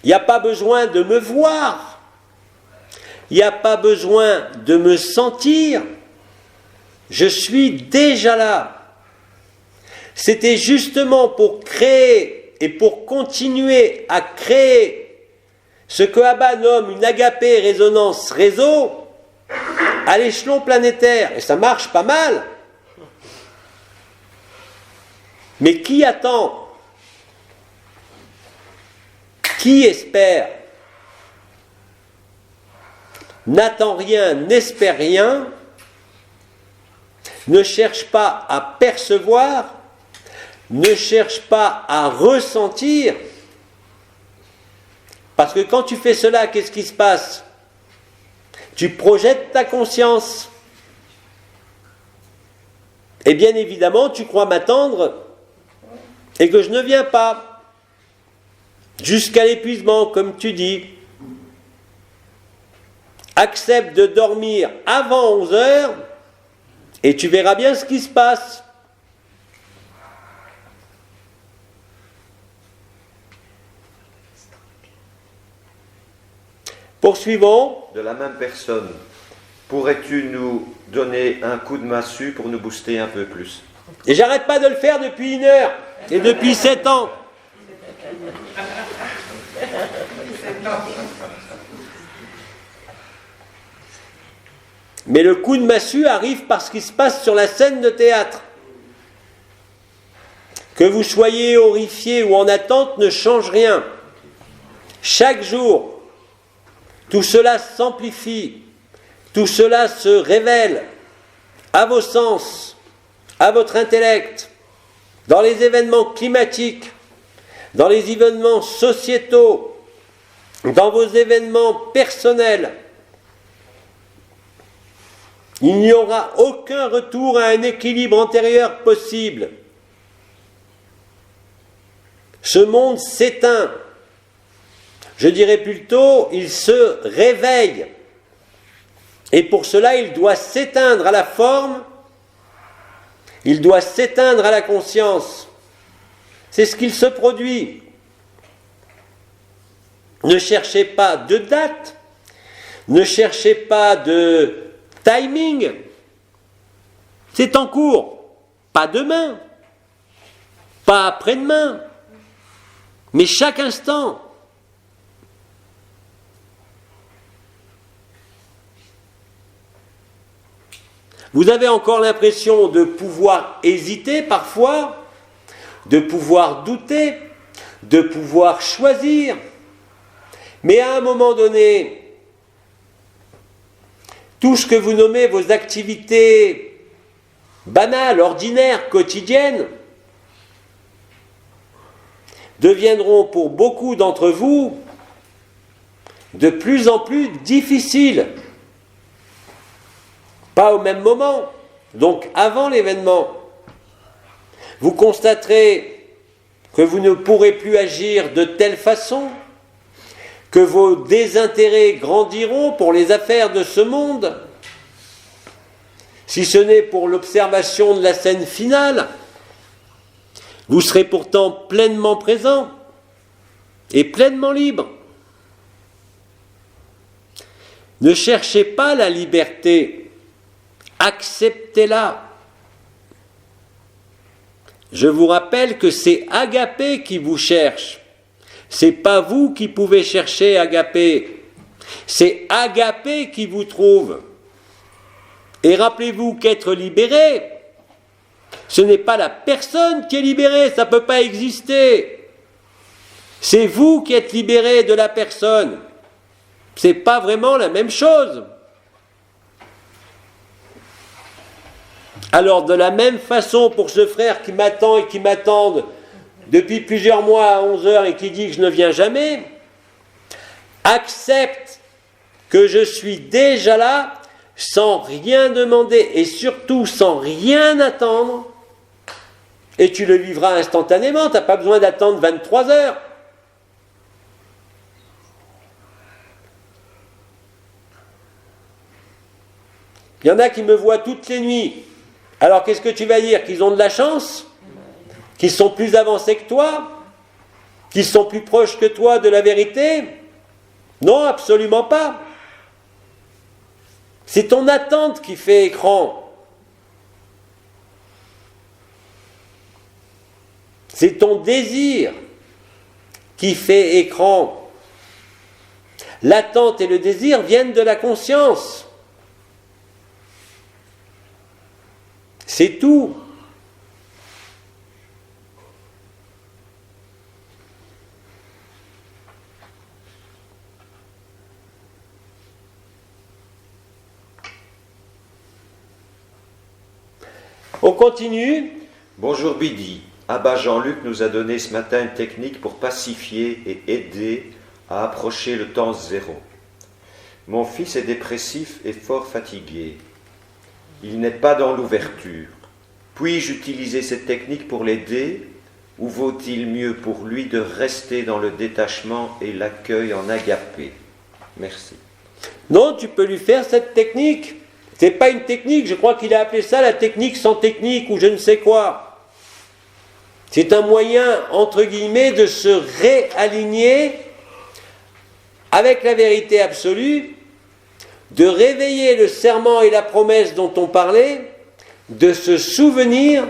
il n'y a pas besoin de me voir, il n'y a pas besoin de me sentir, je suis déjà là. C'était justement pour créer et pour continuer à créer ce que Abba nomme une agapé résonance réseau à l'échelon planétaire. Et ça marche pas mal. Mais qui attend? Qui espère? n'attend rien, n'espère rien, ne cherche pas à percevoir, ne cherche pas à ressentir, parce que quand tu fais cela, qu'est-ce qui se passe? Tu projettes ta conscience. Et bien évidemment, tu crois m'attendre et que je ne viens pas. Jusqu'à l'épuisement, comme tu dis. Accepte de dormir avant 11 heures et tu verras bien ce qui se passe. Poursuivons. De la même personne, pourrais-tu nous donner un coup de massue pour nous booster un peu plus? Et j'arrête pas de le faire depuis 1 heure et depuis 7 ans. Mais le coup de massue arrive parce qu'il se passe sur la scène de théâtre. Que vous soyez horrifié ou en attente ne change rien. Chaque jour, tout cela s'amplifie, tout cela se révèle à vos sens, à votre intellect, dans les événements climatiques, dans les événements sociétaux, dans vos événements personnels. Il n'y aura aucun retour à un équilibre antérieur possible. Ce monde s'éteint. Je dirais plutôt, il se réveille. Et pour cela, il doit s'éteindre à la forme, il doit s'éteindre à la conscience. C'est ce qu'il se produit. Ne cherchez pas de date, ne cherchez pas de timing. C'est en cours, pas demain, pas après-demain, mais chaque instant. Vous avez encore l'impression de pouvoir hésiter parfois, de pouvoir douter, de pouvoir choisir. Mais à un moment donné, tout ce que vous nommez vos activités banales, ordinaires, quotidiennes, deviendront pour beaucoup d'entre vous de plus en plus difficiles. Pas au même moment, donc avant l'événement. Vous constaterez que vous ne pourrez plus agir de telle façon, que vos désintérêts grandiront pour les affaires de ce monde, si ce n'est pour l'observation de la scène finale. Vous serez pourtant pleinement présent et pleinement libre. Ne cherchez pas la liberté. Acceptez-la. Je vous rappelle que c'est Agapé qui vous cherche. C'est pas vous qui pouvez chercher Agapé. C'est Agapé qui vous trouve. Et rappelez-vous qu'être libéré, ce n'est pas la personne qui est libérée, ça ne peut pas exister. C'est vous qui êtes libéré de la personne. Ce n'est pas vraiment la même chose. Alors, de la même façon, pour ce frère qui m'attend et qui m'attend depuis plusieurs mois à 11 heures et qui dit que je ne viens jamais, accepte que je suis déjà là sans rien demander et surtout sans rien attendre et tu le vivras instantanément, tu n'as pas besoin d'attendre 23 heures. Il y en a qui me voient toutes les nuits. Alors qu'est-ce que tu vas dire? Qu'ils ont de la chance? Qu'ils sont plus avancés que toi? Qu'ils sont plus proches que toi de la vérité? Non, absolument pas. C'est ton attente qui fait écran. C'est ton désir qui fait écran. L'attente et le désir viennent de la conscience. C'est tout. On continue. Bonjour Bidi. Abba Jean-Luc nous a donné ce matin une technique pour pacifier et aider à approcher le temps zéro. Mon fils est dépressif et fort fatigué. Il n'est pas dans l'ouverture. Puis-je utiliser cette technique pour l'aider ou vaut-il mieux pour lui de rester dans le détachement et l'accueil en agapé? Merci. Non, tu peux lui faire cette technique. C'est pas une technique, je crois qu'il a appelé ça la technique sans technique ou je ne sais quoi. C'est un moyen, entre guillemets, de se réaligner avec la vérité absolue, de réveiller le serment et la promesse dont on parlait, de se souvenir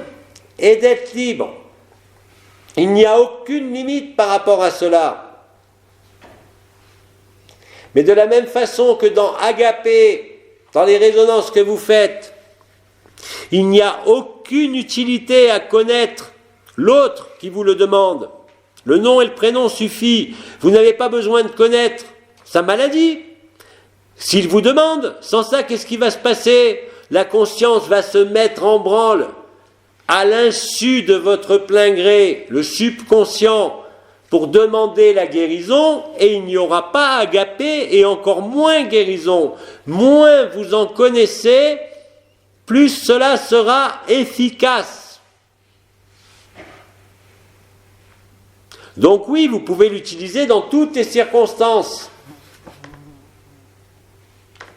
et d'être libre. Il n'y a aucune limite par rapport à cela. Mais de la même façon que dans Agapé, dans les résonances que vous faites, il n'y a aucune utilité à connaître l'autre qui vous le demande. Le nom et le prénom suffit. Vous n'avez pas besoin de connaître sa maladie. S'il vous demande, sans ça, qu'est-ce qui va se passer? La conscience va se mettre en branle à l'insu de votre plein gré, le subconscient, pour demander la guérison, et il n'y aura pas agapé et encore moins guérison. Moins vous en connaissez, plus cela sera efficace. Donc oui, vous pouvez l'utiliser dans toutes les circonstances.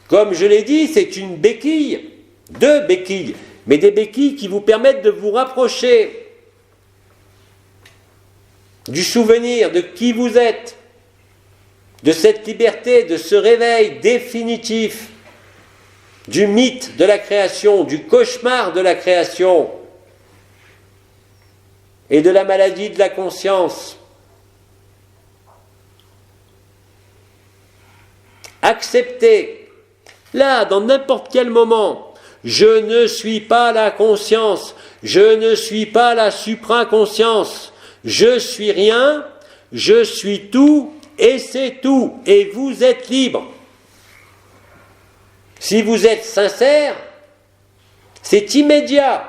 Comme je l'ai dit, c'est une béquille, 2 béquilles, mais des béquilles qui vous permettent de vous rapprocher du souvenir de qui vous êtes, de cette liberté, de ce réveil définitif, du mythe de la création, du cauchemar de la création et de la maladie de la conscience. Acceptez, là, dans n'importe quel moment, je ne suis pas la conscience, je ne suis pas la supraconscience. Je suis rien, je suis tout, et c'est tout, et vous êtes libre. Si vous êtes sincère, c'est immédiat.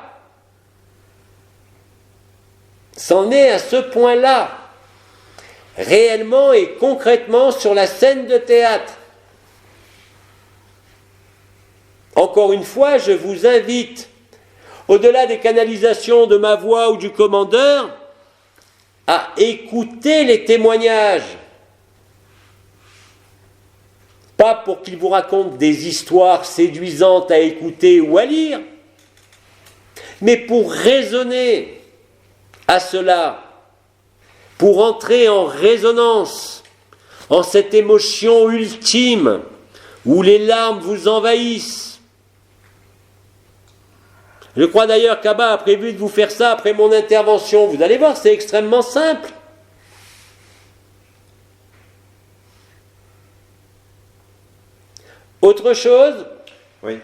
C'en est à ce point-là, réellement et concrètement sur la scène de théâtre. Encore une fois, je vous invite, au-delà des canalisations de ma voix ou du commandeur, à écouter les témoignages. Pas pour qu'ils vous racontent des histoires séduisantes à écouter ou à lire, mais pour raisonner à cela, pour entrer en résonance, en cette émotion ultime où les larmes vous envahissent. Je crois d'ailleurs qu'Abba a prévu de vous faire ça après mon intervention. Vous allez voir, c'est extrêmement simple. Autre chose? Oui.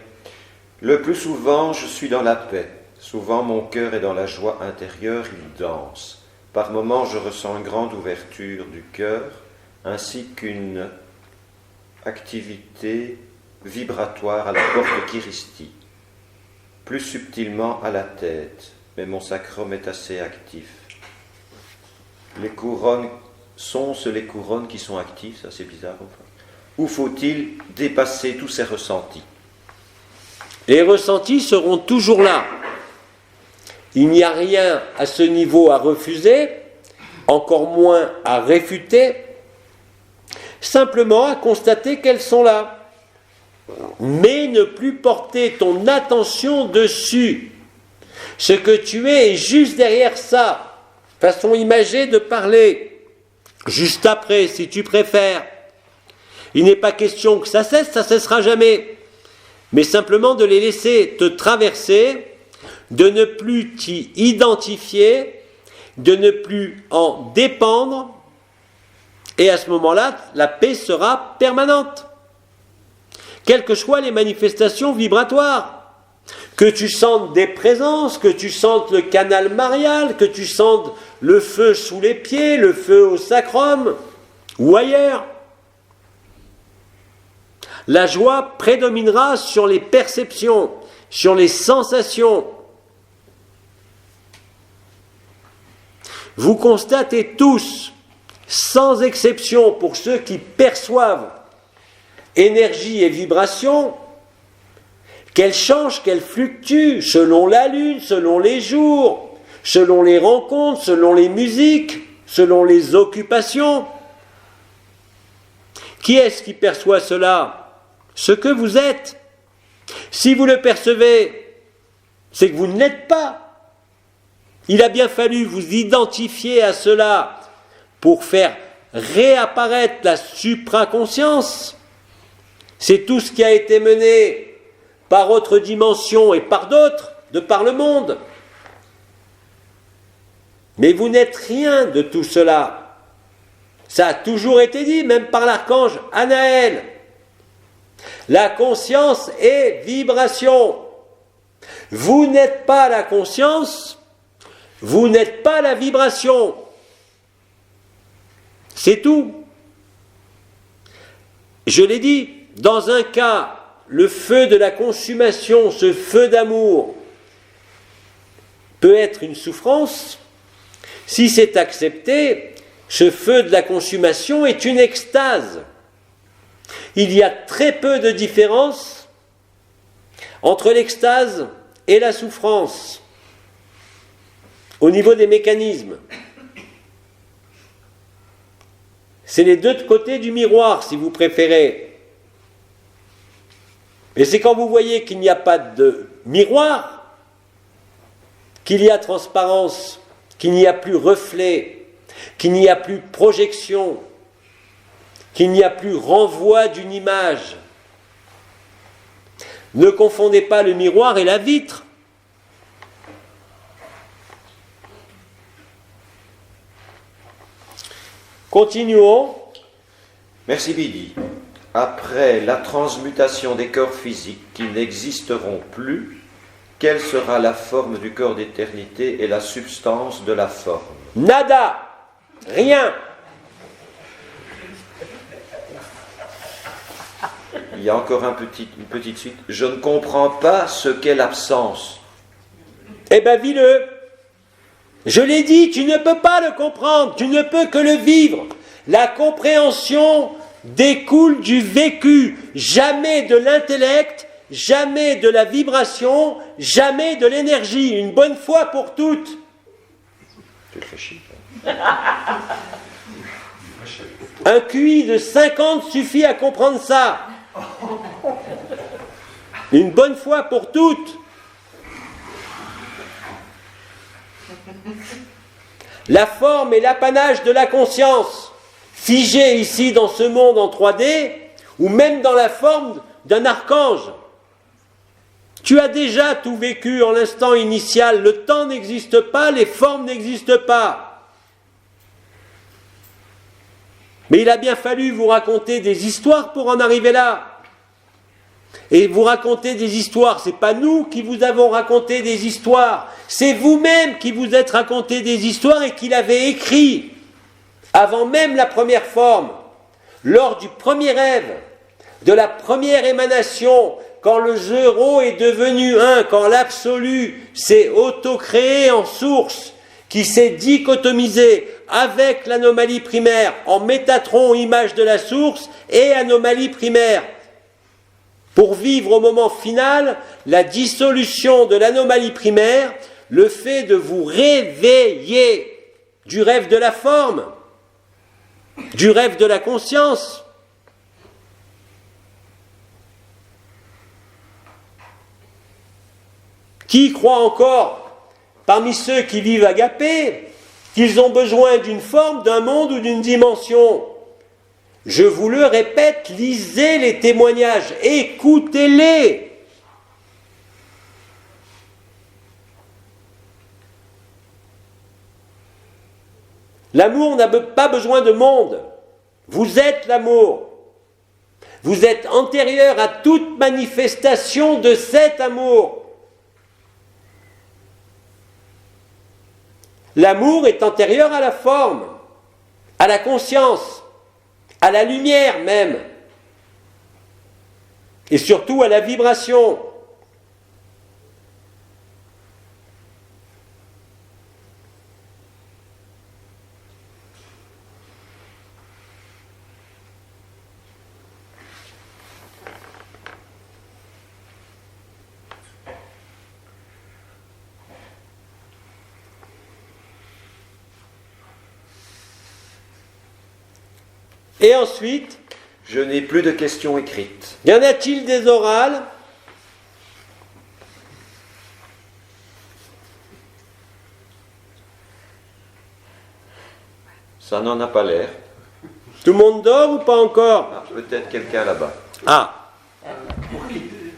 Le plus souvent, je suis dans la paix. Souvent, mon cœur est dans la joie intérieure, il danse. Par moments, je ressens une grande ouverture du cœur, ainsi qu'une activité vibratoire à la porte Kiristi. Plus subtilement à la tête, mais mon sacrum est assez actif. Les couronnes, sont-ce les couronnes qui sont actives? Ça c'est bizarre. Enfin. Ou faut-il dépasser tous ces ressentis? Les ressentis seront toujours là. Il n'y a rien à ce niveau à refuser, encore moins à réfuter, simplement à constater qu'elles sont là. Mais ne plus porter ton attention dessus. Ce que tu es est juste derrière ça. Façon imagée de parler. Juste après, si tu préfères. Il n'est pas question que ça cesse, ça cessera jamais. Mais simplement de les laisser te traverser, de ne plus t'y identifier, de ne plus en dépendre. Et à ce moment-là, la paix sera permanente. Quelles que soient les manifestations vibratoires, que tu sentes des présences, que tu sentes le canal marial, que tu sentes le feu sous les pieds, le feu au sacrum, ou ailleurs. La joie prédominera sur les perceptions, sur les sensations. vous constatez tous, sans exception pour ceux qui perçoivent énergie et vibration, qu'elle change, qu'elle fluctue selon la lune, selon les jours, selon les rencontres, selon les musiques, selon les occupations. Qui est-ce qui perçoit cela? Ce que vous êtes. Si vous le percevez, c'est que vous ne l'êtes pas. Il a bien fallu vous identifier à cela pour faire réapparaître la supraconscience. C'est tout ce qui a été mené par autre dimension et par d'autres, de par le monde. Mais vous n'êtes rien de tout cela. Ça a toujours été dit, même par l'archange Anaël. La conscience est vibration. Vous n'êtes pas la conscience, vous n'êtes pas la vibration. C'est tout. Je l'ai dit, dans un cas, le feu de la consommation, ce feu d'amour, peut être une souffrance. Si c'est accepté, ce feu de la consommation est une extase. Il y a très peu de différence entre l'extase et la souffrance au niveau des mécanismes. C'est les deux côtés du miroir, si vous préférez. Et c'est quand vous voyez qu'il n'y a pas de miroir, qu'il y a transparence, qu'il n'y a plus reflet, qu'il n'y a plus projection, qu'il n'y a plus renvoi d'une image. Ne confondez pas le miroir et la vitre. Continuons. Merci Bidi. Après la transmutation des corps physiques qui n'existeront plus, quelle sera la forme du corps d'éternité et la substance de la forme? Nada. Rien. Il y a encore une petite suite. Je ne comprends pas ce qu'est l'absence. Eh bien, vis-le. Je l'ai dit, tu ne peux pas le comprendre, tu ne peux que le vivre. La compréhension découle du vécu, jamais de l'intellect, jamais de la vibration, jamais de l'énergie, une bonne fois pour toutes. Tu te fais chier. Un QI de 50 suffit à comprendre ça. Une bonne fois pour toutes. La forme est l'apanage de la conscience, figée ici dans ce monde en 3D, ou même dans la forme d'un archange. Tu as déjà tout vécu en l'instant initial, le temps n'existe pas, les formes n'existent pas. Mais il a bien fallu vous raconter des histoires pour en arriver là. Et vous raconter des histoires, c'est pas nous qui vous avons raconté des histoires, c'est vous-même qui vous êtes raconté des histoires et qui l'avez écrit avant même la première forme, lors du premier rêve, de la première émanation, quand le zéro est devenu un, quand l'absolu s'est auto-créé en source, qui s'est dichotomisé avec l'anomalie primaire en Métatron, image de la source, et anomalie primaire, pour vivre au moment final la dissolution de l'anomalie primaire, le fait de vous réveiller du rêve de la forme, du rêve de la conscience. Qui croit encore, parmi ceux qui vivent agapés, qu'ils ont besoin d'une forme, d'un monde ou d'une dimension? Je vous le répète, lisez les témoignages, écoutez-les. L'amour n'a pas besoin de monde. Vous êtes l'amour. Vous êtes antérieur à toute manifestation de cet amour. L'amour est antérieur à la forme, à la conscience, à la lumière même, et surtout à la vibration. Et ensuite, je n'ai plus de questions écrites. y en a-t-il des orales? Ça n'en a pas l'air. Tout le monde dort ou pas encore? Ah, peut-être quelqu'un là-bas. Ah,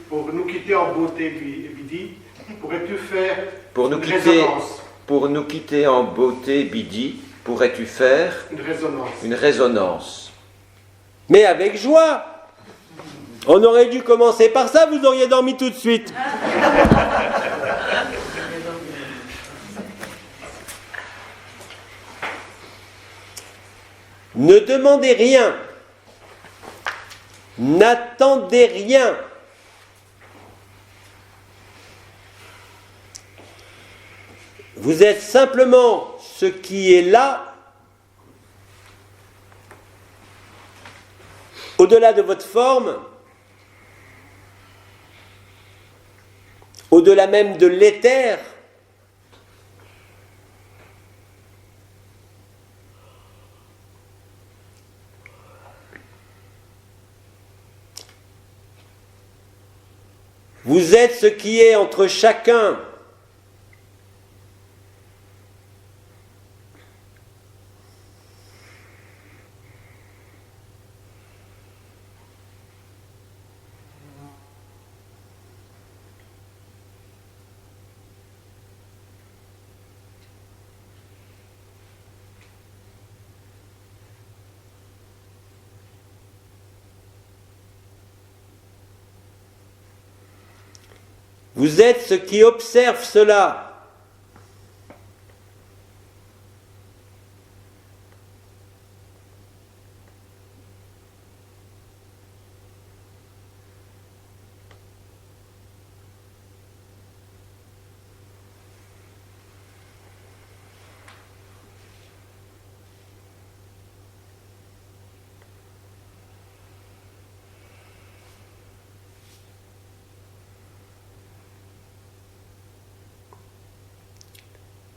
Pour nous quitter en beauté, Bidi, pourrais-tu faire Pour nous une quitter, résonance? pour nous quitter en beauté, Bidi, pourrais-tu faire Une résonance. une résonance? mais avec joie. On aurait dû commencer par ça, vous auriez dormi tout de suite. Ne demandez rien. N'attendez rien. Vous êtes simplement ce qui est là, au-delà de votre forme, au-delà même de l'éther. Vous êtes ce qui est entre chacun. Vous êtes ce qui observe cela.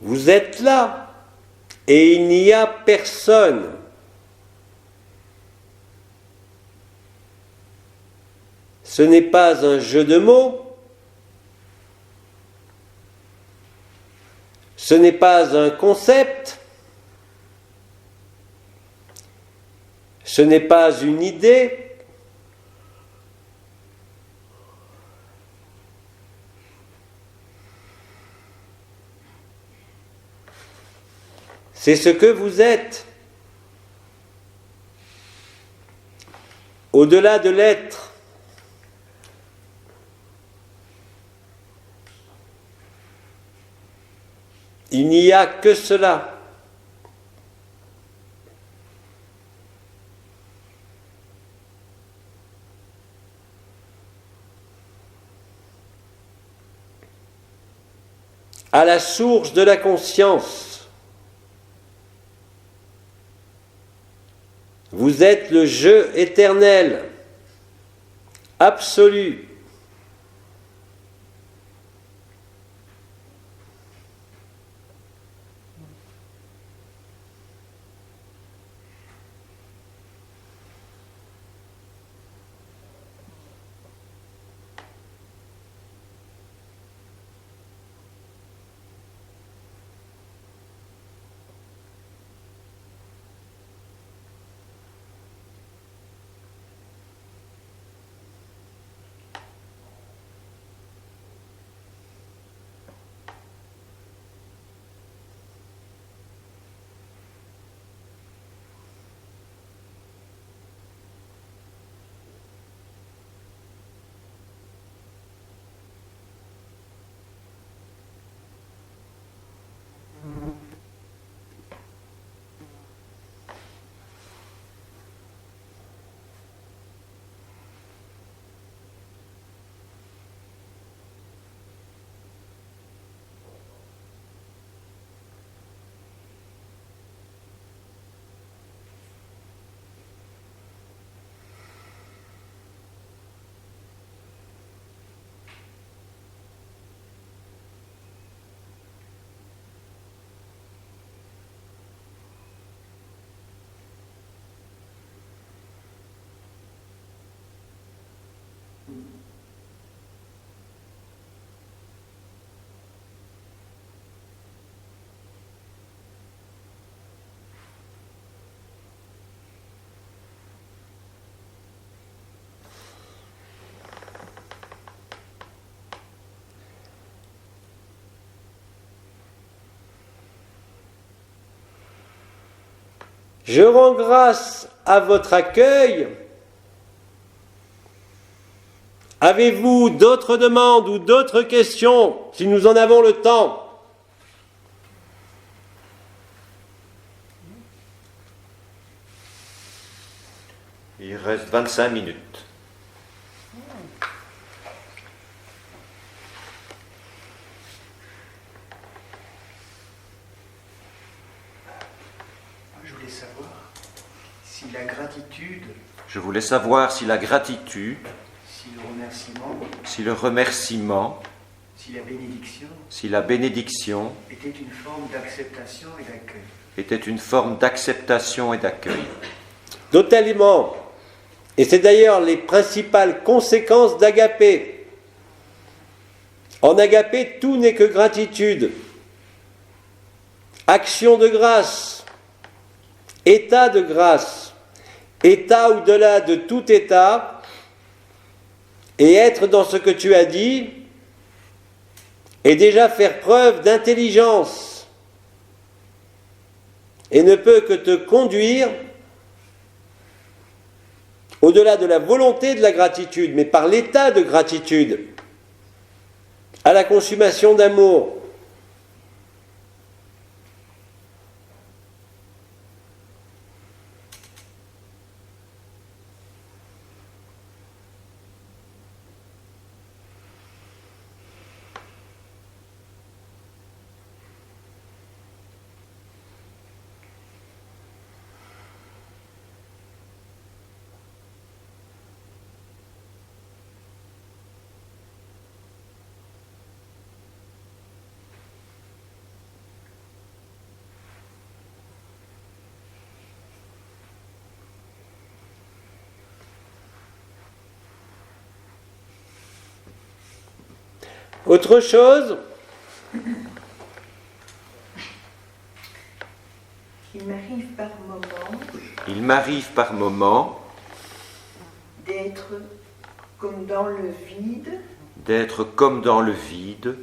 Vous êtes là et il n'y a personne. Ce n'est pas un jeu de mots, ce n'est pas un concept, ce n'est pas une idée. C'est ce que vous êtes. Au-delà de l'être, il n'y a que cela. À la source de la conscience, vous êtes le jeu éternel, absolu. Je rends grâce à votre accueil. Avez-vous d'autres demandes ou d'autres questions, si nous en avons le temps? Il reste 25 minutes. Je voulais savoir si la gratitude, si le remerciement, si la bénédiction était une forme d'acceptation et d'accueil. était une forme d'acceptation et d'accueil. Totalement. Et c'est d'ailleurs les principales conséquences d'Agapé. En Agapé, tout n'est que gratitude. Action de grâce. État de grâce. État au-delà de tout état. Et être dans ce que tu as dit. Et déjà faire preuve d'intelligence. Et ne peut que te conduire au-delà de la volonté de la gratitude, mais par l'état de gratitude, à la consommation d'amour. Autre chose? Il m'arrive par moments d'être comme dans le vide,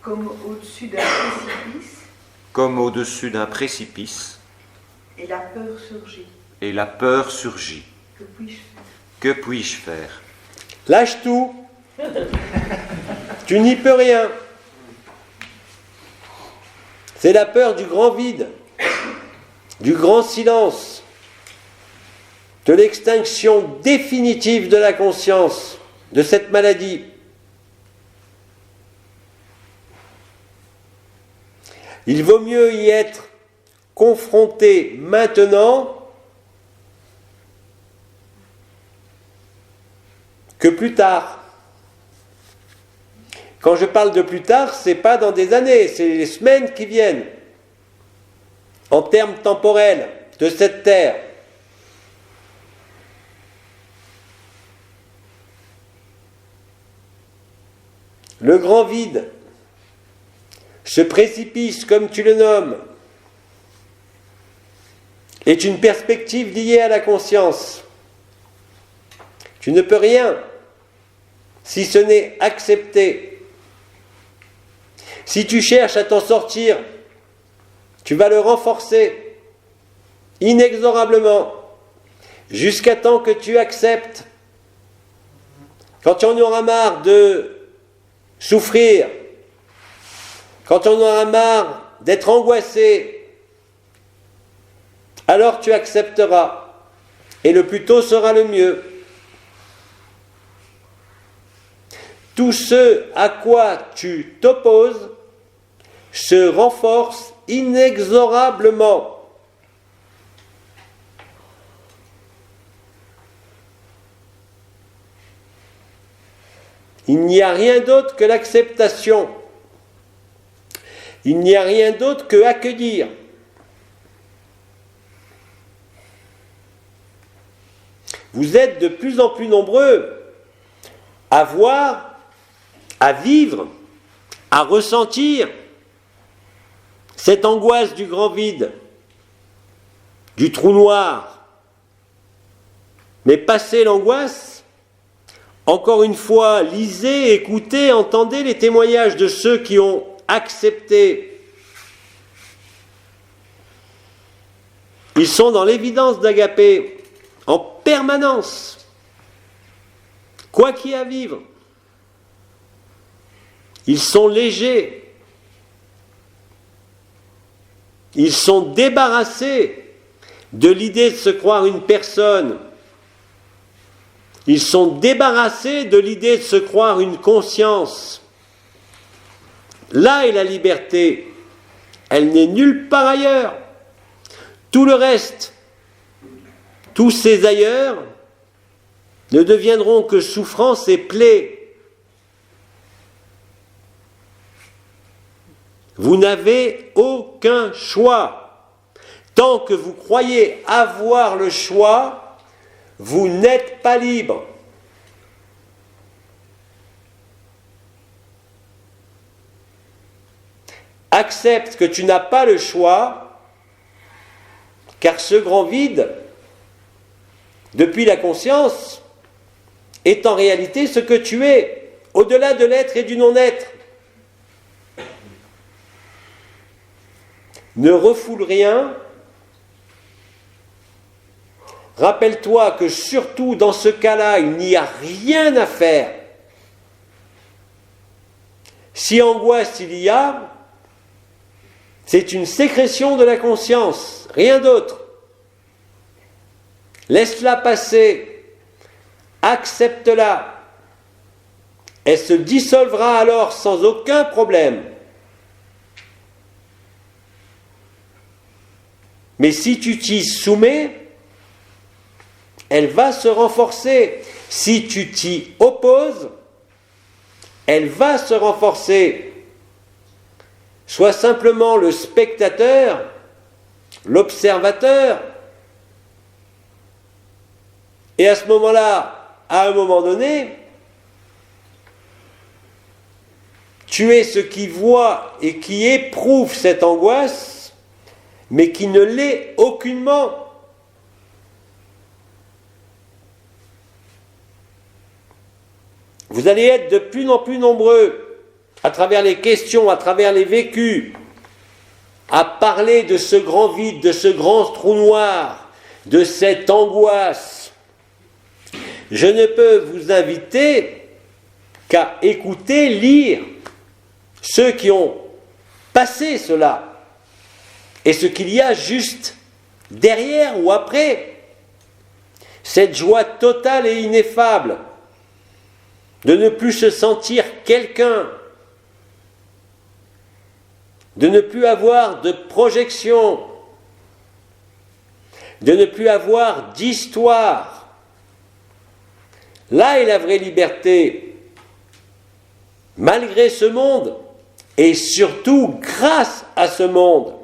comme au-dessus d'un précipice, et la peur surgit. Que puis-je faire? Lâche tout. Tu n'y peux rien. C'est la peur du grand vide, du grand silence, de l'extinction définitive de la conscience, de cette maladie. Il vaut mieux y être confronté maintenant que plus tard. Quand je parle de plus tard, ce n'est pas dans des années, c'est les semaines qui viennent, en termes temporels, de cette terre. Le grand vide, ce précipice, comme tu le nommes, est une perspective liée à la conscience. Tu ne peux rien, si ce n'est accepter. Si tu cherches à t'en sortir, tu vas le renforcer inexorablement jusqu'à temps que tu acceptes. Quand tu en auras marre de souffrir, quand tu en auras marre d'être angoissé, alors tu accepteras. Et le plus tôt sera le mieux. Tout ce à quoi tu t'opposes se renforce inexorablement. Il n'y a rien d'autre que l'acceptation. Il n'y a rien d'autre que accueillir. Vous êtes de plus en plus nombreux à voir, à vivre, à ressentir cette angoisse du grand vide, du trou noir. Mais passez l'angoisse, encore une fois, lisez, écoutez, entendez les témoignages de ceux qui ont accepté Ils sont dans l'évidence d'Agapé, en permanence, quoi qu'il y a à vivre. Ils sont légers. Ils sont débarrassés de l'idée de se croire une personne. Ils sont débarrassés de l'idée de se croire une conscience. Là est la liberté. Elle n'est nulle part ailleurs. Tout le reste, tous ces ailleurs, ne deviendront que souffrance et plaie. Vous n'avez aucun choix. Tant que vous croyez avoir le choix, vous n'êtes pas libre. Accepte que tu n'as pas le choix, car ce grand vide, depuis la conscience, est en réalité ce que tu es, au-delà de l'être et du non-être. Ne refoule rien. Rappelle-toi que surtout dans ce cas-là, il n'y a rien à faire. Si angoisse il y a, c'est une sécrétion de la conscience, rien d'autre. Laisse-la passer, accepte-la. Elle se dissolvera alors sans aucun problème. Mais si tu t'y soumets, elle va se renforcer. Si tu t'y opposes, elle va se renforcer. Sois simplement le spectateur, l'observateur. Et à ce moment-là, à un moment donné, tu es ce qui voit et qui éprouve cette angoisse, mais qui ne l'est aucunement. Vous allez être de plus en plus nombreux, à travers les questions, à travers les vécus, à parler de ce grand vide, de ce grand trou noir, de cette angoisse. Je ne peux vous inviter qu'à écouter, lire ceux qui ont passé cela et ce qu'il y a juste derrière ou après. Cette joie totale et ineffable de ne plus se sentir quelqu'un, de ne plus avoir de projection, de ne plus avoir d'histoire. Là est la vraie liberté, malgré ce monde, et surtout grâce à ce monde.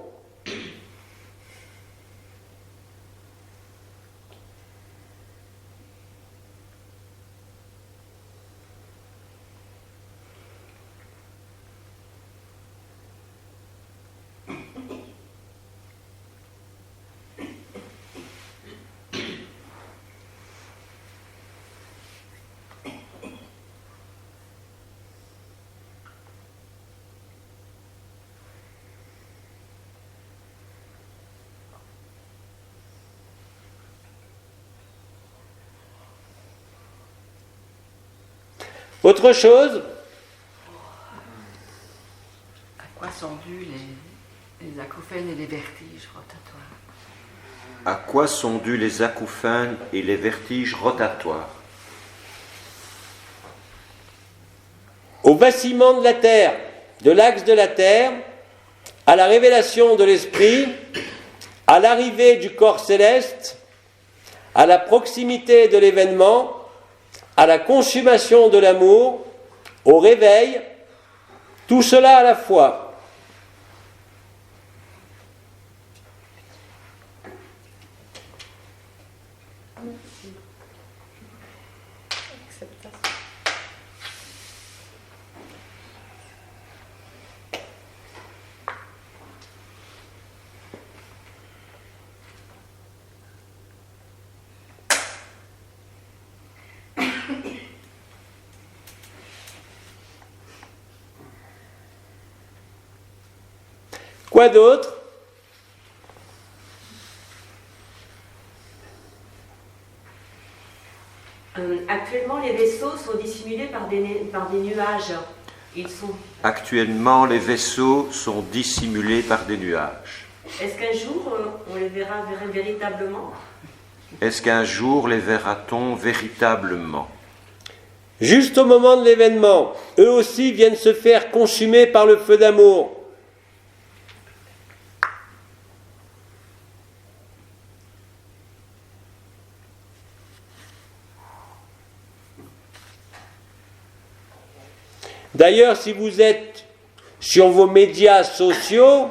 Autre chose? À quoi sont dus les acouphènes et les vertiges rotatoires? À quoi sont dus les acouphènes et les vertiges rotatoires? Au vacillement de la Terre, de l'axe de la Terre, à la révélation de l'Esprit, à l'arrivée du corps céleste, à la proximité de l'événement, à la consommation de l'amour, au réveil, tout cela à la fois. Quoi d'autre? les vaisseaux sont dissimulés par des nuages. Actuellement, les vaisseaux sont dissimulés par des nuages. Est-ce qu'un jour, on les verra véritablement? Est-ce qu'un jour les verra-t-on véritablement? Juste au moment de l'événement, eux aussi viennent se faire consumer par le feu d'amour. D'ailleurs, si vous êtes sur vos médias sociaux,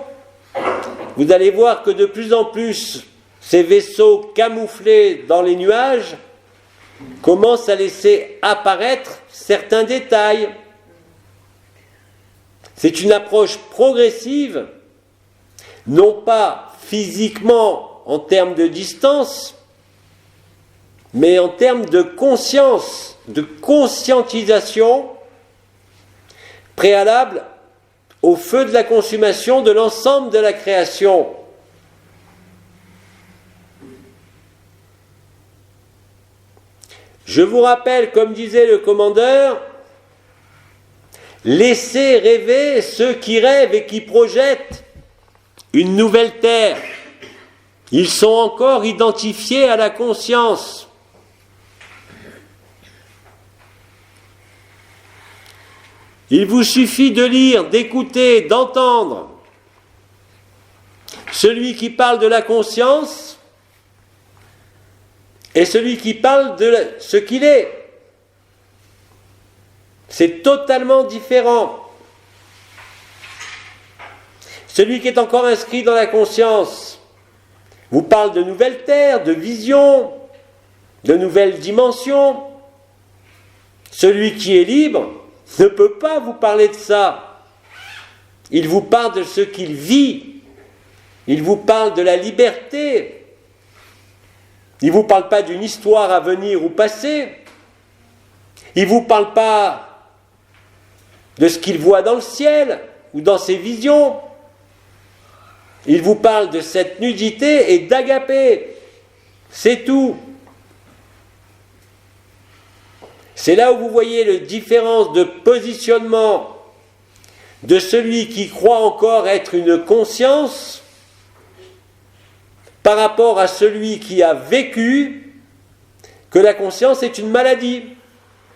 vous allez voir que de plus en plus, ces vaisseaux camouflés dans les nuages commencent à laisser apparaître certains détails. C'est une approche progressive, non pas physiquement en termes de distance, mais en termes de conscience, de conscientisation préalable au feu de la consommation de l'ensemble de la création. Je vous rappelle, comme disait le commandeur, laissez rêver ceux qui rêvent et qui projettent une nouvelle terre. Ils sont encore identifiés à la conscience. Il vous suffit de lire, d'écouter, d'entendre. Celui qui parle de la conscience et celui qui parle de ce qu'il est. C'est totalement différent. Celui qui est encore inscrit dans la conscience vous parle de nouvelles terres, de visions, de nouvelles dimensions. Celui qui est libre ne peut pas vous parler de ça. Il vous parle de ce qu'il vit. Il vous parle de la liberté. Il ne vous parle pas d'une histoire à venir ou passée. Il ne vous parle pas de ce qu'il voit dans le ciel ou dans ses visions. Il vous parle de cette nudité et d'agapé. C'est tout. C'est là où vous voyez la différence de positionnement de celui qui croit encore être une conscience par rapport à celui qui a vécu que la conscience est une maladie.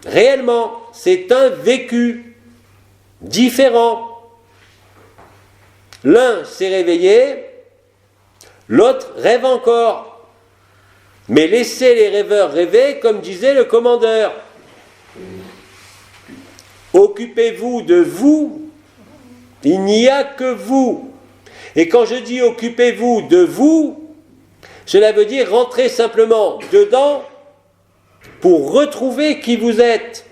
Réellement, c'est un vécu différent. L'un s'est réveillé, l'autre rêve encore. Mais laissez les rêveurs rêver, comme disait le commandeur. Occupez-vous de vous, il n'y a que vous. Et quand je dis occupez-vous de vous, cela veut dire rentrer simplement dedans pour retrouver qui vous êtes.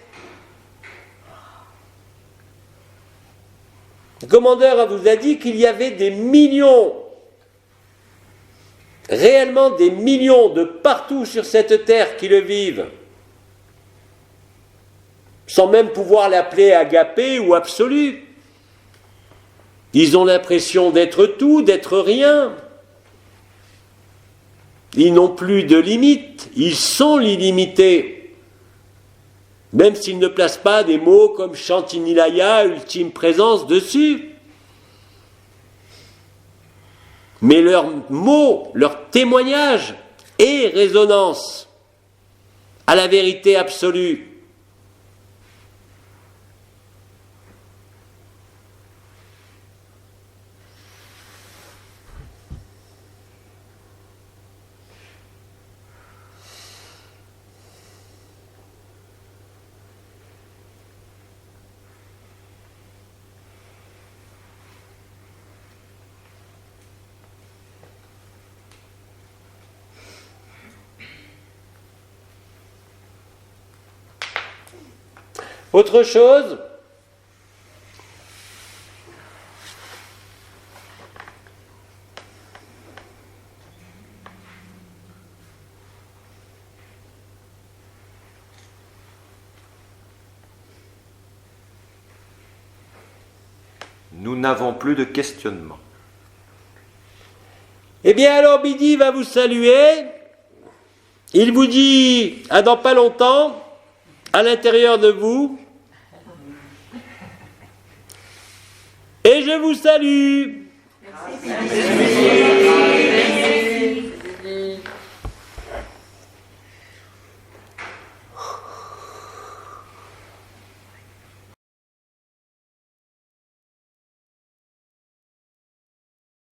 Le commandeur vous a dit qu'il y avait des millions, réellement des millions de partout sur cette terre qui le vivent, sans même pouvoir l'appeler agapé ou absolu. Ils ont l'impression d'être tout, d'être rien. Ils n'ont plus de limites, ils sont l'illimité. Même s'ils ne placent pas des mots comme Shantinilaya, ultime présence dessus. Mais leurs mots, leur témoignage est résonance à la vérité absolue. Autre chose, nous n'avons plus de questionnement. eh bien alors Bidi va vous saluer. Il vous dit à dans pas longtemps. à l'intérieur de vous. Et je vous salue. Merci.